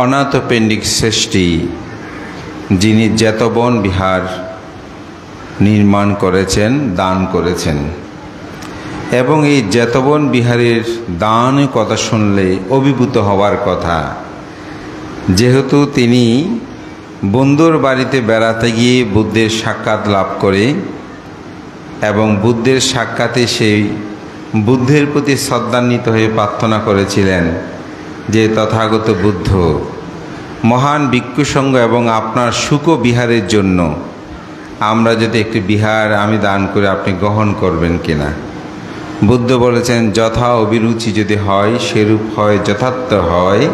অনাথপেণ্ডিক শ্রেষ্ঠী যিনি জেতবন বিহার নির্মাণ করেছেন, দান করেছেন, এবং এই জেতবন বিহারের দান কথা শুনলে অভিভূত হওয়ার কথা। যেহেতু তিনি বন্ধুর বাড়িতে বেড়াতে গিয়ে বুদ্ধের সাক্ষাৎ লাভ করে এবং বুদ্ধের সাক্ষাতে সেই বুদ্ধের প্রতি শ্রদ্ধান্বিত হয়ে প্রার্থনা করেছিলেন যে তথাগত বুদ্ধ, মহান ভিক্ষু সংঘ এবং আপনার শুক বিহারের জন্য আমরা যদি একটি বিহার আমি দান করে আপনি গ্রহণ করবেন কিনা। বুদ্ধ বলেছেন, যথা অভিরুচি যদি হয়, সেরূপ হয়, যথার্থ হয়,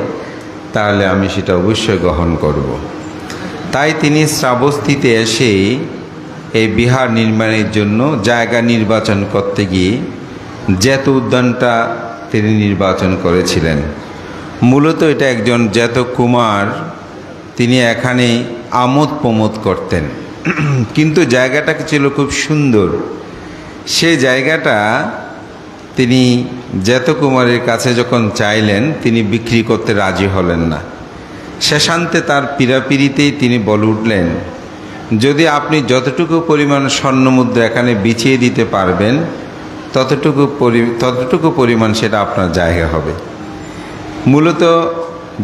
তাহলে আমি সেটা অবশ্যই গ্রহণ করব। তাই তিনি শ্রাবস্তিতে এসে এই বিহার নির্মাণের জন্য জায়গা নির্বাচন করতে গিয়ে জেত উদ্যানটা তিনি নির্বাচন করেছিলেন। মূলত এটা একজন জেত কুমার, তিনি এখানে আমোদ প্রমোদ করতেন, কিন্তু জায়গাটা ছিল খুব সুন্দর। সে জায়গাটা তিনি জেত কুমারের কাছে যখন চাইলেন, তিনি বিক্রি করতে রাজি হলেন না। শেষান্তে তার পীড়াপিড়িতেই তিনি বলে উঠলেন, যদি আপনি যতটুকু পরিমাণ স্বর্ণমুদ্রা এখানে বিছিয়ে দিতে পারবেন ততটুকু পরিমাণ সেটা আপনার জায়গা হবে। মূলত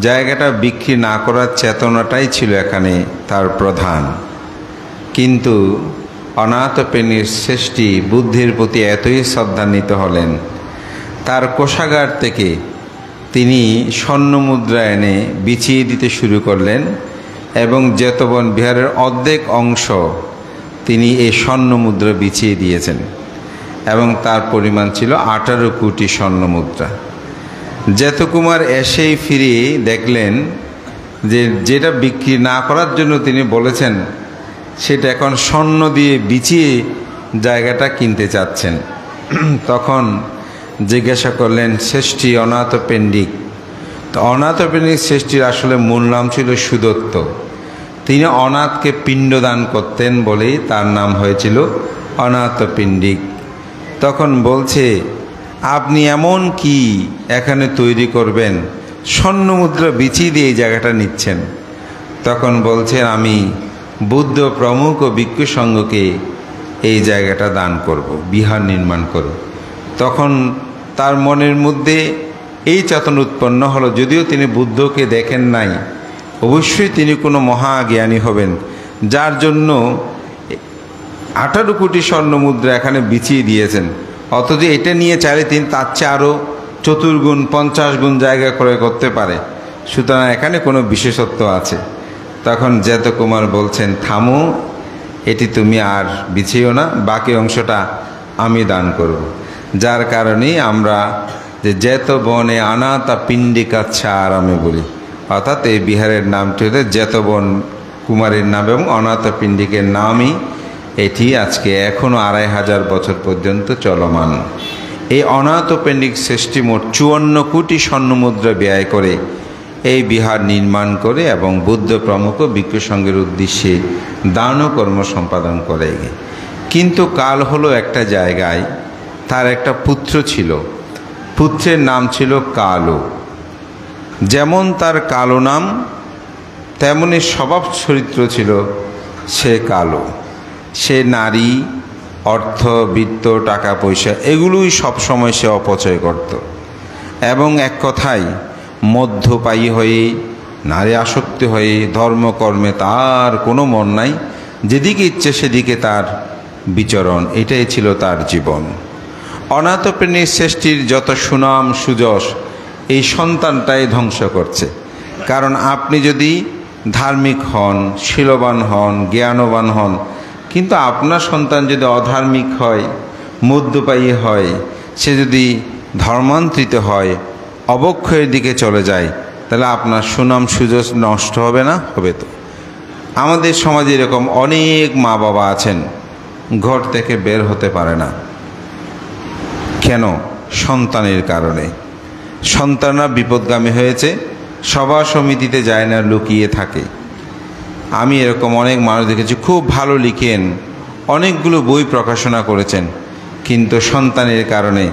জায়গাটা বিক্রি না করার চেতনাটাই ছিল এখানে তার প্রধান। কিন্তু অনাথপেণ্ডিক শ্রেষ্ঠী বুদ্ধের প্রতি এতই শ্রদ্ধান্বিত হলেন, তার কোষাগার থেকে তিনি স্বর্ণমুদ্রা এনে বিছিয়ে দিতে শুরু করলেন এবং জেতবন বিহারের অর্ধেক অংশ তিনি এই স্বর্ণমুদ্রা বিছিয়ে দিয়েছেন এবং তার পরিমাণ ছিল 18 কোটি স্বর্ণমুদ্রা। জেতকুমার এসেই ফিরে দেখলেন যে যেটা বিক্রি না করার জন্য তিনি বলেছেন সেটা এখন স্বর্ণ দিয়ে বিছিয়ে জায়গাটা কিনতে চাচ্ছেন। তখন জিজ্ঞাসা করলেন, শ্রেষ্ঠী অনাথপেণ্ডিক। তো অনাথপেণ্ডিক শ্রেষ্ঠীর আসলে মূল নাম ছিল সুদত্ত। তিনি অনাথকে পিণ্ডদান করতেন বলেই তার নাম হয়েছিল অনাথপেণ্ডিক। তখন বলছে, আপনি এমন কি এখানে তৈরি করবেন, স্বর্ণমুদ্রা বিছিয়ে দিয়ে এই জায়গাটা নিচ্ছেন? তখন বলছেন, আমি বুদ্ধ প্রমুখ ও ভিক্ষু সংঘকে এই জায়গাটা দান করব, বিহার নির্মাণ করব। তখন তার মনের মধ্যে এই চেতনা উৎপন্ন হলো, যদিও তিনি বুদ্ধকে দেখেন নাই, অবশ্যই তিনি কোনো মহাজ্ঞানী হবেন, যার জন্য 18 কোটি স্বর্ণমুদ্রা এখানে বিছিয়ে দিয়েছেন। অথচ এটা নিয়ে চাইলে তিনি তার চেয়ে আরও 4 গুণ 50 গুণ জায়গা ক্রয় করতে পারে, সুতরাং এখানে কোনো বিশেষত্ব আছে। তখন জেতকুমার বলছেন, থামো, এটি তুমি আর বিছিও না, বাকি অংশটা আমি দান করব। যার কারণেই আমরা যে জেতবনে অনাথপিণ্ডিকা আরামে বলি, অর্থাৎ এই বিহারের নামটি হলো জেতবন কুমারের নাম এবং অনাথপিণ্ডিকের নামই এটি আজকে এখনও 2500 বছর পর্যন্ত চলমান। এই অনাথপেণ্ডিক শ্রেষ্ঠী মোট 54 কোটি স্বর্ণমুদ্রা ব্যয় করে এই বিহার নির্মাণ করে এবং বুদ্ধ প্রমুখ ভিক্ষু সংঘের উদ্দেশ্যে দান কর্ম সম্পাদন করে। কিন্তু কাল হলো একটা জায়গায় তার একটা পুত্র ছিল, পুত্রের নাম ছিল কালো। যেমন তার কালো নাম, তেমনি স্বভাব চরিত্র ছিল সে কালো। সে নারী, অর্থ, বিত্ত, টাকা পয়সা এগুলোই সবসময় সে অপচয় করত এবং এক কথায় মধ্যপায়ী হয়ে, নারী আসক্তি হয়ে ধর্মকর্মে তার কোনো মন নাই, যেদিকে ইচ্ছে সেদিকে তার বিচরণ, এটাই ছিল তার জীবন। অনাথপেণ্ডিক শ্রেষ্ঠীর যত সুনাম সুযশ এই সন্তানটাই ধ্বংস করছে। কারণ আপনি যদি ধার্মিক হন, শীলবান হন, জ্ঞানবান হন, কিন্তু আপনার সন্তান যদি অধার্মিক হয়, মধ্যপায়ী হয়, সে যদি ধর্মান্তরিত হয়, অবক্ষয়ের দিকে চলে যায়, তাহলে আপনার সুনাম সুযশ নষ্ট হবে না? হবে তো। আমাদের সমাজে এরকম অনেক মা বাবা আছেন, ঘর থেকে বের হতে পারে না। কেন? সন্তানের কারণে। সন্তানরা বিপদগামী হয়েছে, সভা সমিতিতে যায় না, লুকিয়ে থাকে। আমি এরকম অনেক মানুষ দেখেছি, খুব ভালো লিখেন, অনেকগুলো বই প্রকাশনা করেছেন, কিন্তু সন্তানের কারণে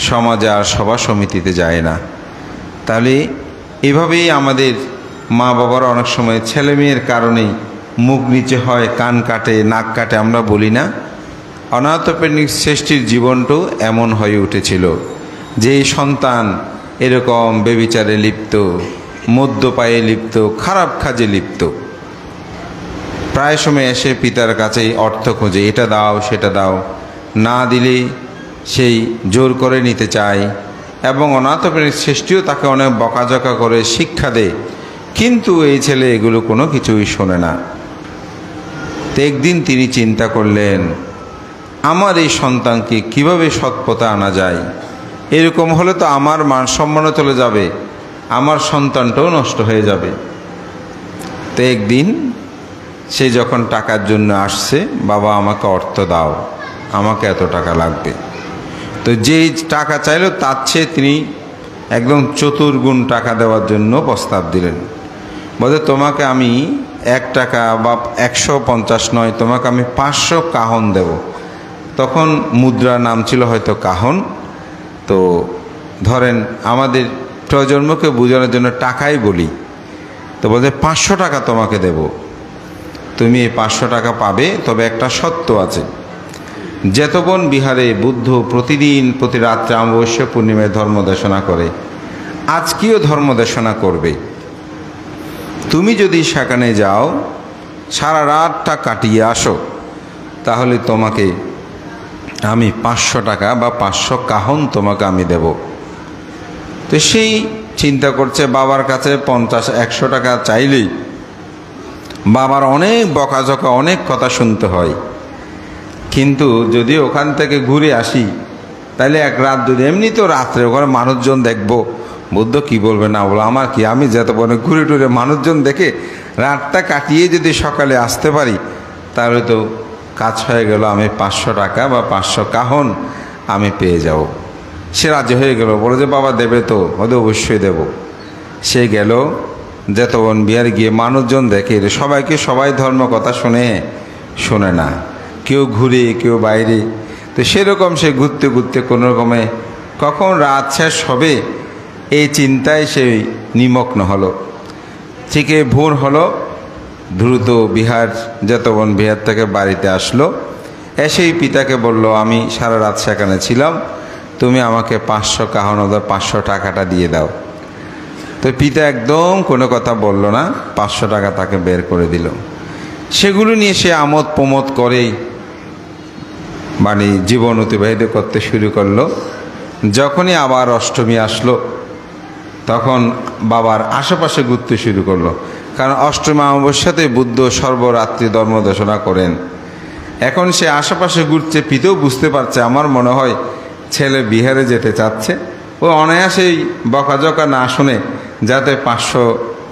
সমাজে আর সভা সমিতিতে যায় না। তাহলে এভাবেই আমাদের মা বাবার অনেক সময় ছেলে মেয়ের কারণেই মুখ নিচে হয়, কান কাটে, নাক কাটে, আমরা বলি না? অনাথপ্রেমিক শ্রেষ্ঠীর জীবনটাও এমন হয়ে উঠেছিল যে এই সন্তান এরকম বেবিচারে লিপ্ত, মদ্যপায়ে লিপ্ত, খারাপ কাজে লিপ্ত। প্রায় সময় এসে পিতার কাছেই অর্থ খোঁজে, এটা দাও সেটা দাও, না দিলে সেই জোর করে নিতে চায় এবং অনাথপ্রেমিক শ্রেষ্ঠীও তাকে অনেক বকাঝকা করে শিক্ষা দেয়, কিন্তু এই ছেলে এগুলো কোনো কিছুই শোনে না। তো একদিন তিনি চিন্তা করলেন, আমার এই সন্তানকে কিভাবে সৎপথে আনা যায়? এরকম হলে তো আমার মান সম্মানও চলে যাবে, আমার সন্তানটাও নষ্ট হয়ে যাবে। তো একদিন সে যখন টাকার জন্য আসছে, বাবা আমাকে অর্থ দাও, আমাকে এত টাকা লাগবে। তো যেই টাকা চাইল তার চেয়ে তিনি একদম চতুর্গুণ টাকা দেওয়ার জন্য প্রস্তাব দিলেন। বলে তোমাকে আমি 1 টাকা বা 150 নয়, তোমাকে আমি 500 কাহন দেব। তখন মুদ্রার নাম ছিল হয়তো কাহন। তো ধরেন আমাদের প্রজন্মকে বোঝানোর জন্য টাকাই বলি। তো বলছে 500 টাকা তোমাকে দেব, তুমি এই 500 টাকা পাবে, তবে একটা সত্য আছে। যেতবন বিহারে বুদ্ধ প্রতিদিন প্রতি রাত্রে অমাবস্যা পূর্ণিমায় ধর্ম দেশনা করে, আজকেও ধর্ম দেশনা করবে। তুমি যদি সেখানে যাও, সারা রাতটা কাটিয়ে আসো, তাহলে তোমাকে আমি 500 টাকা বা 500 কাহন তোমাকে আমি দেব। তো সেই চিন্তা করছে, বাবার কাছে 50-100 টাকা চাইলেই বাবার অনেক বকাঝকা, অনেক কথা শুনতে হয়। কিন্তু যদি ওখান থেকে ঘুরে আসি, তাহলে এক রাত যদি এমনি তো রাত্রে ওখানে মানুষজন দেখবো, বুদ্ধ কি বলবে না বলো, আমার কি, আমি যত বলে ঘুরে টুরে মানুষজন দেখে রাতটা কাটিয়ে যদি সকালে আসতে পারি, তাহলে তো কাজ হয়ে গেল, আমি 500 টাকা বা 500 কাহন আমি পেয়ে যাব। সে রাজি হয়ে গেল, বলে যে বাবা দেবে তো, ওদের অবশ্যই দেব। সে গেল যেতবন বিহার গিয়ে মানুষজন দেখে, সবাইকে সবাই ধর্ম কথা শোনে না, কেউ ঘুরে কেউ বাইরে। তো সেরকম সে ঘুরতে ঘুরতে কোনো রকমে কখন রাত শেষ হবে এই চিন্তায় সে নিমগ্ন হলো। ঠিক ভোর হলো, দ্রুত যেতবন বিহার থেকে বাড়িতে আসলো। এসেই পিতাকে বলল, আমি সারা রাত সেখানে ছিলাম, তুমি আমাকে 500 কাহন, 500 টাকাটা দিয়ে দাও। তো পিতা একদম কোনো কথা বলল না, 500 টাকা তাকে বের করে দিল। সেগুলো নিয়ে সে আমোদ প্রমোদ করেই মানে জীবন অতিবাহিত করতে শুরু করলো। যখনই আবার অষ্টমী আসলো, তখন বাবার আশেপাশে ঘুরতে শুরু করলো, কারণ অষ্টমী অমাবস্যাতে বুদ্ধ সর্বরাত্রি ধর্ম দেশনা করেন। এখন সে আশেপাশে ঘুরছে, পিতাও বুঝতে পারছে, আমার মনে হয় ছেলে বিহারে যেতে চাচ্ছে। ও অনায়াসেই বকাঝকা না শুনে যাতে 500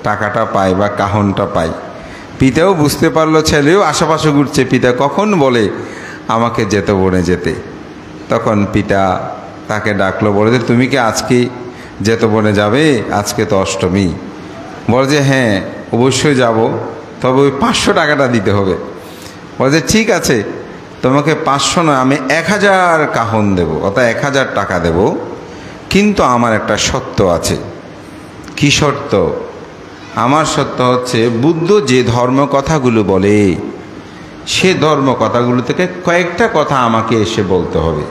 টাকাটা পায় বা কাহনটা পায়। পিতাও বুঝতে পারলো ছেলেও আশেপাশে ঘুরছে, পিতা কখন বলে আমাকে যেতে বনে যেতে। তখন পিতা তাকে ডাকলো, বলে যে তুমি কি আজকে যেতে বনে যাবে? আজকে তো অষ্টমী। বলে যে হ্যাঁ অবশ্যই যাব, তবে ওই 500 টাকাটা দিতে হবে। বলে যে ঠিক আছে, তোমাকে 500 নয়, আমি 1000 কাহন দেব, অর্থাৎ 1000 টাকা দেব, কিন্তু আমার একটা শর্ত আছে। কি শর্ত? আমার শর্ত হচ্ছে, বুদ্ধ যে ধর্ম কথাগুলো বলে সে ধর্ম কথাগুলো থেকে কয়েকটা কথা আমাকে এসে বলতে হবে।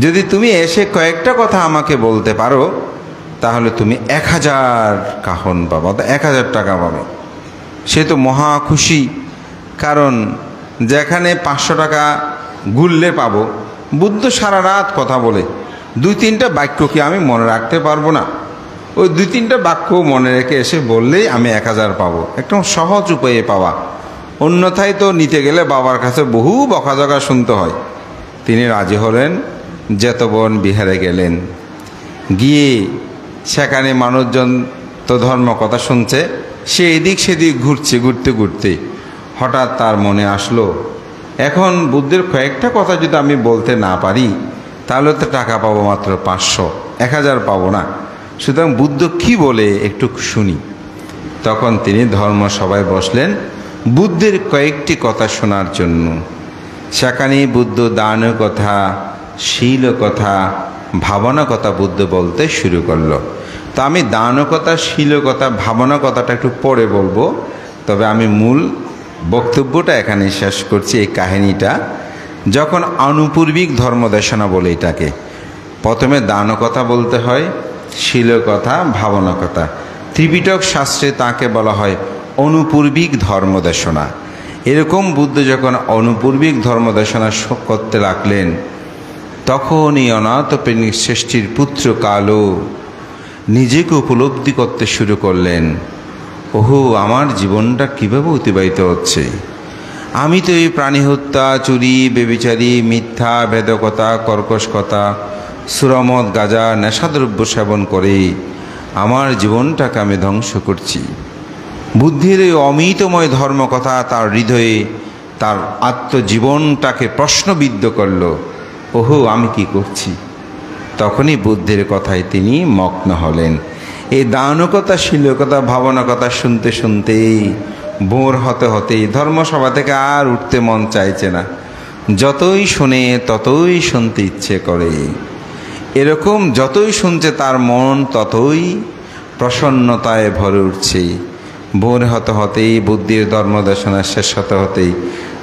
যদি তুমি এসে কয়েকটা কথা আমাকে বলতে পারো, তাহলে তুমি 1000 কাহন পাবে, অর্থাৎ 1000 টাকা পাবে। সে তো মহা খুশি, কারণ যেখানে 500 টাকা গুললে পাবো, বুদ্ধ সারা রাত কথা বলে, 2-3টা বাক্য কি আমি মনে রাখতে পারবো না? ওই 2-3টা বাক্য মনে রেখে এসে বললেই আমি 1000 পাবো, একদম সহজ উপায়ে পাওয়া। অন্যথায় তো নিতে গেলে বাবার কাছে বহু বকাঝকা শুনতে হয়। তিনি রাজি হলেন, যেতবন বিহারে গেলেন। গিয়ে সেখানে মানুষজন তো ধর্ম কথা শুনছে, সে এদিক সেদিক ঘুরতে ঘুরতে হঠাৎ তার মনে আসলো, এখন বুদ্ধের কয়েকটা কথা যদি আমি বলতে না পারি, তাহলে তো টাকা পাবো মাত্র 500, 1000 পাবো না। সুতরাং বুদ্ধ কি বলে একটু শুনি। তখন তিনি ধর্ম সভায় বসলেন বুদ্ধের কয়েকটি কথা শোনার জন্য। সেখানে বুদ্ধ দান কথা, শীল কথা, ভাবনা কথা বুদ্ধ বলতে শুরু করলো। তো আমি দানকতা, শীলকতা, ভাবনা কথাটা একটু পরে বলবো, তবে আমি মূল বক্তব্যটা এখানে শেষ করছি। এই কাহিনীটা যখন আনুপূর্বিক ধর্মদেশনা বলে এটাকে, প্রথমে দানকথা বলতে হয়, শীলকথা, ভাবনা কথা। ত্রিপিটক শাস্ত্রে তাকে বলা হয় অনুপূর্বিক ধর্মদেশনা। এরকম বুদ্ধ যখন অনুপূর্বিক ধর্মদেশনা করতে লাগলেন, তখন এই অনাথ প্রেমিক শ্রেষ্ঠীর পুত্র কালো নিজেকে উপলব্ধি করতে শুরু করলেন। ওহো, আমার জীবনটা কীভাবে অতিবাহিত হচ্ছে! আমি তো এই প্রাণী হত্যা, চুরি, বেবিচারি, মিথ্যা, ভেদকতা, কর্কশকতা, সুরামদ, গাঁজা, নেশাদ্রব্য সেবন করে আমার জীবনটাকে আমি ধ্বংস করছি। বুদ্ধির এই অমিতময় ধর্মকথা তার হৃদয়ে, তার আত্মজীবনটাকে প্রশ্নবিদ্ধ করল। ওহো, আমি কি করছি! তখনই বুদ্ধের কথায় তিনি মগ্ন হলেন। এই দানকতা, শীলকতা, ভাবনা কথা শুনতে শুনতেই, বোর হতে হতেই ধর্মসভা থেকে আর উঠতে মন চাইছে না। যতই শুনে ততই শুনতে ইচ্ছে করে। এরকম যতই শুনছে তার মন ততই প্রসন্নতায় ভরে উঠছে। বোর হতে হতেই, বুদ্ধির ধর্মদেশনা শেষ হতে হতেই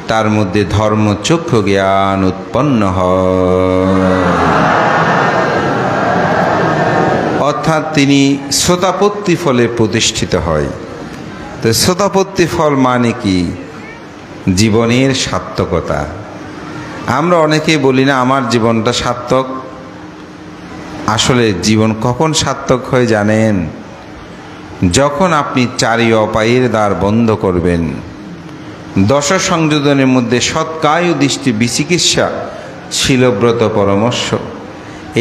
তার মধ্যে ধর্মচক্ষু জ্ঞান উৎপন্ন হয়, অর্থাৎ তিনি শ্রোতাপত্তি ফলে প্রতিষ্ঠিত হয়। তো শ্রোতাপত্তি ফল মানে কি? জীবনের সার্থকতা। আমরা অনেকেই বলি না আমার জীবনটা সার্থক। আসলে জীবন কখন সার্থক হয় জানেন? যখন আপনি চারি অপায়ের দ্বার বন্ধ করবেন, দশ সংযোজনের মধ্যে সৎকায়, দৃষ্টি, বিচিকিৎসা, শীলব্রত, পরামর্শ,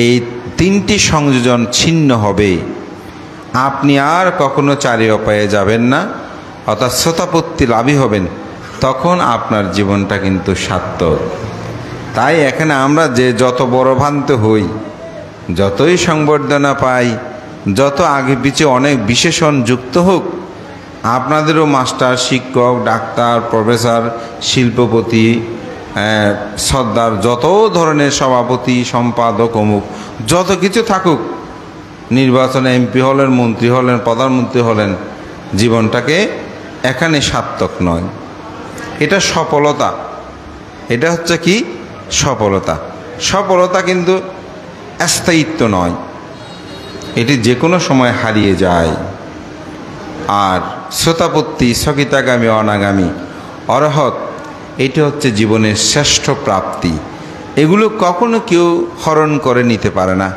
এই তিনটি সংযোজন ছিন্ন হবে, আপনি আর কখনো চারি অপায়ে যাবেন না, অর্থাৎ শ্রোতাপত্তি লাভই হবেন। তখন আপনার জীবনটা কিন্তু সার্থক। তাই এখানে আমরা যে যত বড় ভ্রান্ত হই, যতই সংবর্ধনা পাই, যত আগে পিছে অনেক বিশেষণ যুক্ত হোক, আপনাদেরও মাস্টার, শিক্ষক, ডাক্তার, প্রফেসর, শিল্পপতি, সর্দার, যত ধরনের সভাপতি, সম্পাদক, অমুক যত কিছু থাকুক, নির্বাচনে এমপি হলেন, মন্ত্রী হলেন, প্রধানমন্ত্রী হলেন, জীবনটাকে এখানে সার্থক নয়। এটা সফলতা। এটা হচ্ছে কি? সফলতা। সফলতা কিন্তু স্থায়িত্ব নয়, এটি যে কোনো সময় হারিয়ে যায়। আর শ্রোতাপত্তি, সকিতাগামী, অনাগামী, অরহত, এটি হচ্ছে জীবনের শ্রেষ্ঠ প্রাপ্তি। এগুলো কখনো কেউ হরণ করে নিতে পারে না,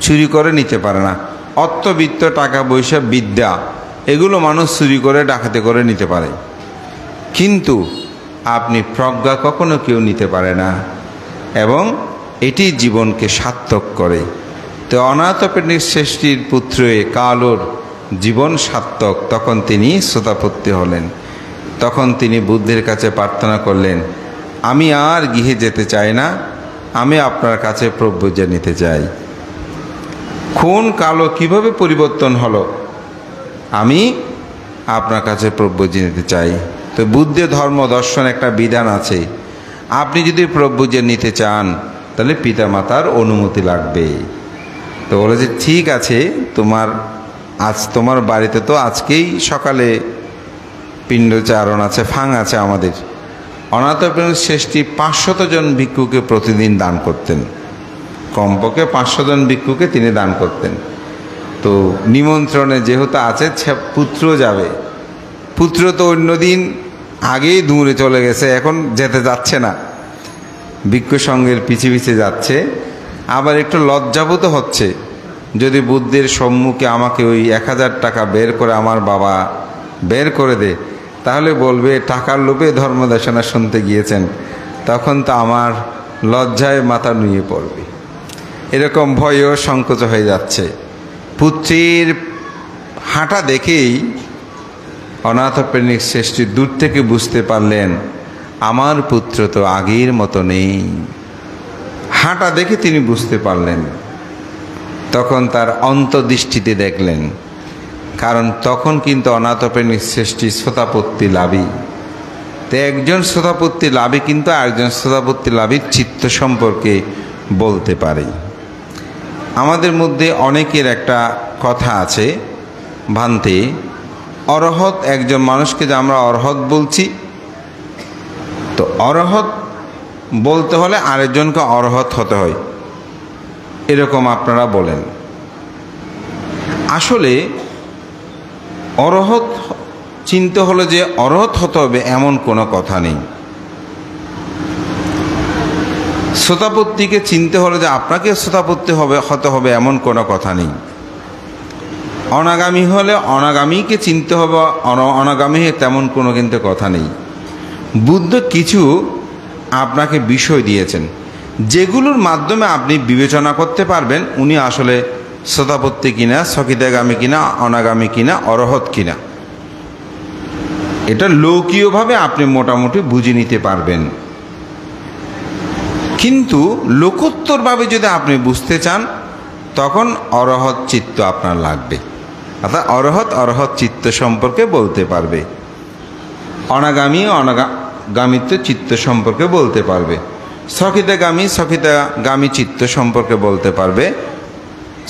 চুরি করে নিতে পারে না। অর্থবিত্ত, টাকা পয়সা, বিদ্যা, এগুলো মানুষ চুরি করে, ডাকাতি করে নিতে পারে, কিন্তু আপনি প্রজ্ঞা কখনো কেউ নিতে পারে না, এবং এটি জীবনকে সার্থক করে। তো অনাথ প্রেমিক শ্রেষ্ঠীর পুত্র কালোর জীবন সার্থক। তখন তিনি শ্রোতাপত্তি হলেন। তখন তিনি বুদ্ধের কাছে প্রার্থনা করলেন, আমি আর গৃহে যেতে চাই না, আমি আপনার কাছে প্রব্রজা নিতে চাই। কোন কালো কিভাবে পরিবর্তন হলো? আমি আপনার কাছে প্রব্রজা নিতে চাই। তো বুদ্ধের ধর্ম দর্শন একটা বিধান আছে, আপনি যদি প্রব্রজা নিতে চান তাহলে পিতামাতার অনুমতি লাগবে। তো বলে যে ঠিক আছে, তোমার বাড়িতে তো আজকেই সকালে পিণ্ডচারণ আছে, ফাং আছে। আমাদের অনাথ প্রেমিক শ্রেষ্ঠী 500 জন ভিক্ষুকে প্রতিদিন দান করতেন, কমপক্ষে 500 জন ভিক্ষুকে তিনি দান করতেন। তো নিমন্ত্রণে যেহেতু আছে, পুত্র যাবে। পুত্র তো অন্যদিন আগেই দূরে চলে গেছে, এখন যেতে যাচ্ছে না, ভিক্ষু সঙ্গের পিছিয়ে পিছিয়ে যাচ্ছে। আবার একটু লজ্জাবোধ হচ্ছে, যদি বুদ্ধের সম্মুখে আমাকে ওই 1000 টাকা বের করে আমার বাবা বের করে দে, তাহলে বলবে টাকার লোভে ধর্মদেশনা শুনতে গিয়েছেন, তখন তো আমার লজ্জায় মাথা নুয়ে পড়বে। এরকম ভয়ও সংকোচ হয়ে যাচ্ছে। পুত্রের হাঁটা দেখেই অনাথ প্রেমিক শ্রেষ্ঠী দূর থেকে বুঝতে পারলেন, আমার পুত্র তো আগের মতো নেই। হাঁটা দেখে তিনি বুঝতে পারলেন। তখন তার অন্তর্দৃষ্টিতে দেখলেন, কারণ তখন কিন্তু অনাথ প্রেমিক শ্রেষ্ঠী শ্রোতাপত্তি লাভী। তো একজন শ্রোতাপত্তি লাভী কিন্তু আরেকজন শ্রোতাপত্তি লাভীর চিত্ত সম্পর্কে বলতে পারে। আমাদের মধ্যে অনেকের একটা কথা আছে ভান্তে, অরহত একজন মানুষকে যে আমরা অরহত বলছি, তো অরহত বলতে হলে আরেকজনকে অরহত হতে হয়, এরকম আপনারা বলেন। আসলে অরহত চিনতে হলে যে অরহত হতে হবে এমন কোনো কথা নেই। শ্রোতাপত্তিকে চিনতে হলে যে আপনাকে শ্রোতাপত্তি হতে হবে এমন কোনো কথা নেই। অনাগামী হলে অনাগামীকে চিনতে হবে অনাগামী তেমন কোনো কিন্তু কথা নেই। বুদ্ধ কিছু আপনাকে বিষয় দিয়েছেন যেগুলোর মাধ্যমে আপনি বিবেচনা করতে পারবেন উনি আসলে শ্রোতাপত্তি কিনা, সকিতাগামী কিনা, অনাগামী কিনা, অরহত কিনা। এটা লৌকিকভাবে আপনি মোটামুটি বুঝে নিতে পারবেন। কিন্তু লোকোত্তরভাবে যদি আপনি বুঝতে চান তখন অরহত চিত্ত আপনার লাগবে, অর্থাৎ অরহত চিত্ত সম্পর্কে বলতে পারবে, অনাগামী অনাগামিত্ব চিত্ত সম্পর্কে বলতে পারবে, সকিতাগামী চিত্ত সম্পর্কে বলতে পারবে,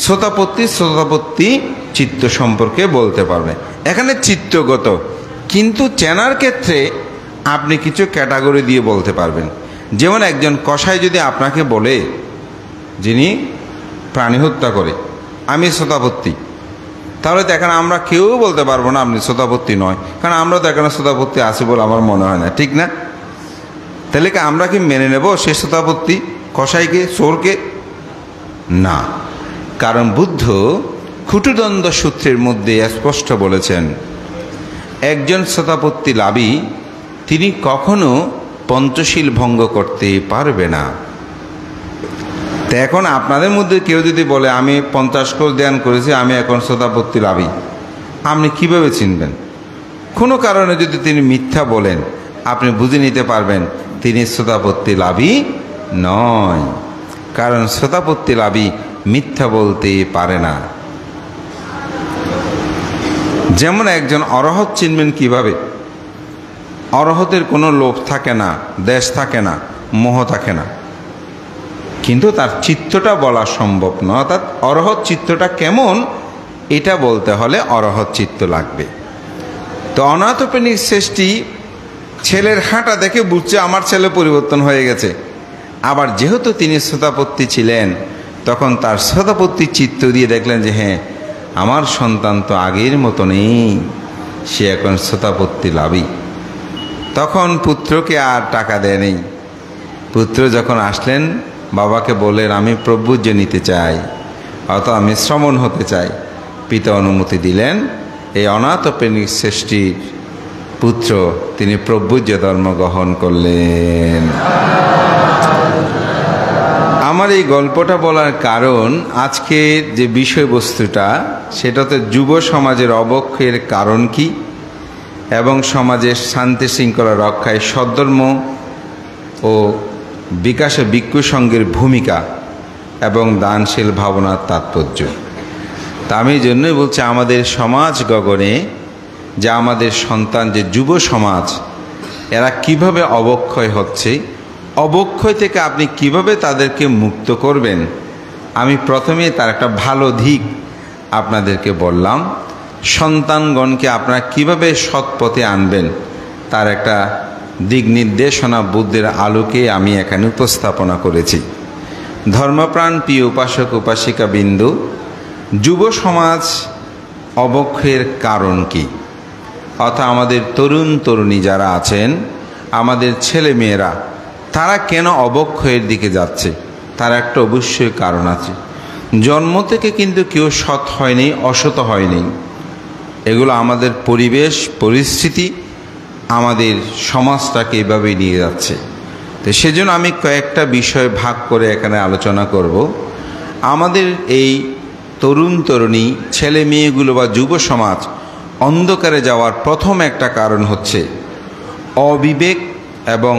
শ্রোতাপত্তি চিত্ত সম্পর্কে বলতে পারবে। এখানে চিত্তগত, কিন্তু চেনার ক্ষেত্রে আপনি কিছু ক্যাটাগরি দিয়ে বলতে পারবেন। যেমন একজন কসাই যদি আপনাকে বলে, যিনি প্রাণী হত্যা করে, আমি শ্রোতাপত্তি, তাহলে তো এখানে আমরা কেউ বলতে পারবো না আপনি শ্রোতাপত্তি নয়, কারণ আমরা তো এখানে শ্রোতাপত্তি আছে বলে আমার মনে হয় না, ঠিক না? তাহলে কি আমরা কি মেনে নেব সে শ্রোতাপত্তি কসাইকে, চোরকে? না, কারণ বুদ্ধ খুটুদ্বন্দ্ব সূত্রের মধ্যে স্পষ্ট বলেছেন একজন শ্রোতাপত্তি লাভী তিনি কখনো পঞ্চশীল ভঙ্গ করতে পারবে না। তো এখন আপনাদের মধ্যে কেউ যদি বলে আমি 50 কোষ ধ্যান করেছি, আমি এখন শ্রোতাপত্তি লাভী, আপনি কিভাবে চিনবেন? কোনো কারণে যদি তিনি মিথ্যা বলেন আপনি বুঝে নিতে পারবেন তিনি শ্রোতাপত্তি লাভী নয়, কারণ শ্রোতাপত্তি লাভী মিথ্যা বলতে পারে না। যেমন একজন অরহত চিনবেন কিভাবে? অরহতের কোনো লোভ থাকে না, দেশ থাকে না, মোহ থাকে না, কিন্তু তার চিত্তটা বলা সম্ভব নয়। অর্থাৎ অরহত চিত্তটা কেমন এটা বলতে হলে অরহত চিত্ত লাগবে। তো অনাথপ্রেমিক শ্রেষ্ঠী ছেলের হাঁটা দেখে বুঝছে আমার ছেলে পরিবর্তন হয়ে গেছে। আবার যেহেতু তিনি শ্রোতাপত্তি ছিলেন তখন তার শ্রোতাপত্তি চিত্ত দিয়ে দেখলেন যে হ্যাঁ আমার সন্তান তো আগের মতো নেই, সে এখন শ্রোতাপত্তি লাভী। তখন পুত্রকে আর টাকা দেয় নেই। পুত্র যখন আসলেন বাবাকে বললেন আমি প্রভুজ্য নিতে চাই, অথবা আমি শ্রমণ হতে চাই। পিতা অনুমতি দিলেন। এই অনাথপ্রেমিক শ্রেষ্ঠীর পুত্র তিনি প্রভুজ্য ধর্ম গ্রহণ করলেন। আমার এই গল্পটা বলার কারণ আজকের যে বিষয়বস্তুটা সেটা তো যুব সমাজের অবক্ষয়ের কারণ কি এবং সমাজের শান্তি শৃঙ্খলা রক্ষায় সদ্ধর্ম ও বিকাশে ভিক্ষু সংঘের ভূমিকা এবং দানশীল ভাবনার তাৎপর্য। তা আমি এই জন্যই বলছি আমাদের সমাজ গগনে যে আমাদের সন্তান যে যুব সমাজ এরা কিভাবে অবক্ষয় হচ্ছে, অবক্ষয় থেকে আপনি কিভাবে তাদেরকে মুক্ত করবেন। আমি প্রথমে তার একটা ভালো দিক আপনাদেরকে বললাম। সন্তানগণকে আপনারা কিভাবে সৎ পথে আনবেন তার একটা দিক নির্দেশনা বুদ্ধের আলোকে আমি এখানে উপস্থাপনা করেছি। ধর্মপ্রাণ প্রিয় উপাসক উপাসিকা বিন্দু, যুব সমাজ অবক্ষয়ের কারণ কি, অর্থাৎ আমাদের তরুণ তরুণী যারা আছেন, আমাদের ছেলে মেয়েরা তারা কেন অবক্ষয়ের দিকে যাচ্ছে, তার একটা অবশ্যই কারণ আছে। জন্ম থেকে কিন্তু কেউ সৎ হয়নি, অসৎ হয়নি। এগুলো আমাদের পরিবেশ পরিস্থিতি আমাদের সমাজটাকে এভাবেই নিয়ে যাচ্ছে। তো সেজন্য আমি কয়েকটা বিষয় ভাগ করে এখানে আলোচনা করব। আমাদের এই তরুণ তরুণী ছেলে মেয়েগুলো বা যুব সমাজ অন্ধকারে যাওয়ার প্রথম একটা কারণ হচ্ছে অবিবেক এবং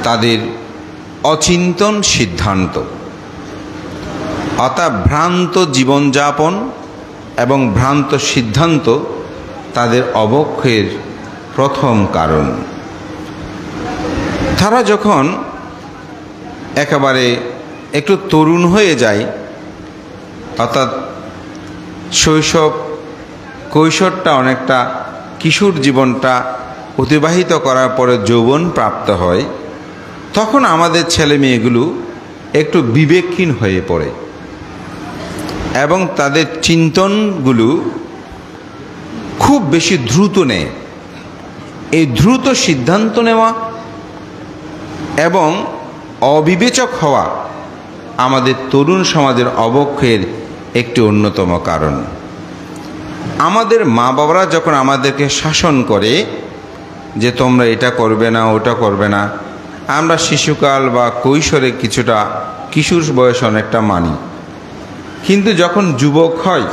তাদের অচিন্তন সিদ্ধান্ত, অর্থাৎ ভ্রান্ত জীবনযাপন এবং ভ্রান্ত সিদ্ধান্ত তাদের অবক্ষয়ের প্রথম কারণ। তারা যখন একেবারে একটু তরুণ হয়ে যায়, অর্থাৎ শৈশব কৈশোরটা অনেকটা কিশোর জীবনটা অতিবাহিত করার পরে যৌবন প্রাপ্ত হয়, তখন আমাদের ছেলে মেয়েগুলো একটু বিবেকহীন হয়ে পড়ে এবং তাদের চিন্তনগুলো খুব বেশি দ্রুত নেয়। এই দ্রুত সিদ্ধান্ত নেওয়া এবং অবিবেচক হওয়া আমাদের তরুণ সমাজের অবক্ষয়ের একটি অন্যতম কারণ। আমাদের মা বাবারা যখন আমাদেরকে শাসন করে যে তোমরা এটা করবে না, ওটা করবে না, আমরা শিশুকাল বা কৈশোরে কিছুটা কিশোর বয়স অনেকটা মানি, কিন্তু যখন যুবক হয়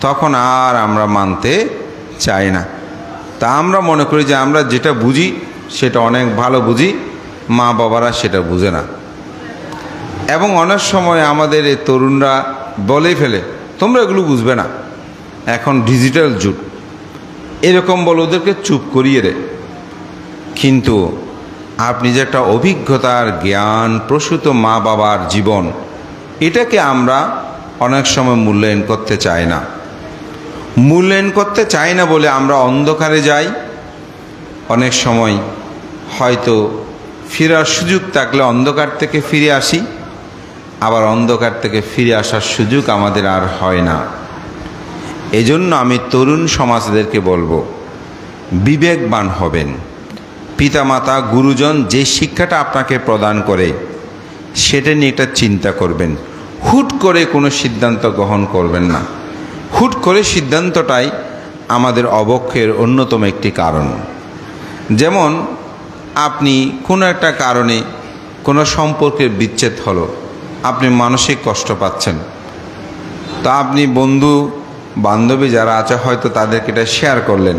তখন আর আমরা মানতে চাই না। তা আমরা মনে করি যে আমরা যেটা বুঝি সেটা অনেক ভালো বুঝি, মা বাবারা সেটা বুঝে না। এবং অনেক সময় আমাদের এই তরুণরা বলে ফেলে তোমরা এগুলো বুঝবে না, এখন ডিজিটাল যুগ, এরকম বলে ওদেরকে চুপ করিয়ে দেয়। কিন্তু আপনি যে একটা অভিজ্ঞতার জ্ঞান প্রসূত মা বাবার জীবন, এটাকে আমরা অনেক সময় মূল্যায়ন করতে চাই না। মূল্যায়ন করতে চাই না বলে আমরা অন্ধকারে যাই। অনেক সময় হয়তো ফেরার সুযোগ থাকলে অন্ধকার থেকে ফিরে আসি, আবার অন্ধকার থেকে ফিরে আসার সুযোগ আমাদের আর হয় না। এজন্য আমি তরুণ সমাজদেরকে বলবো, বিবেকবান হবেন। পিতামাতা গুরুজন যে শিক্ষাটা আপনাকে প্রদান করে সেটা নিয়ে একটা চিন্তা করবেন। হুট করে কোনো সিদ্ধান্ত গ্রহণ করবেন না। হুট করে সিদ্ধান্তটাই আমাদের অবক্ষয়ের অন্যতম একটি কারণ। যেমন আপনি কোনো একটা কারণে কোনো সম্পর্কের বিচ্ছেদ হলো, আপনি মানসিক কষ্ট পাচ্ছেন, তো আপনি বন্ধু বান্ধবী যারা আছে হয়তো তাদেরকে এটা শেয়ার করলেন।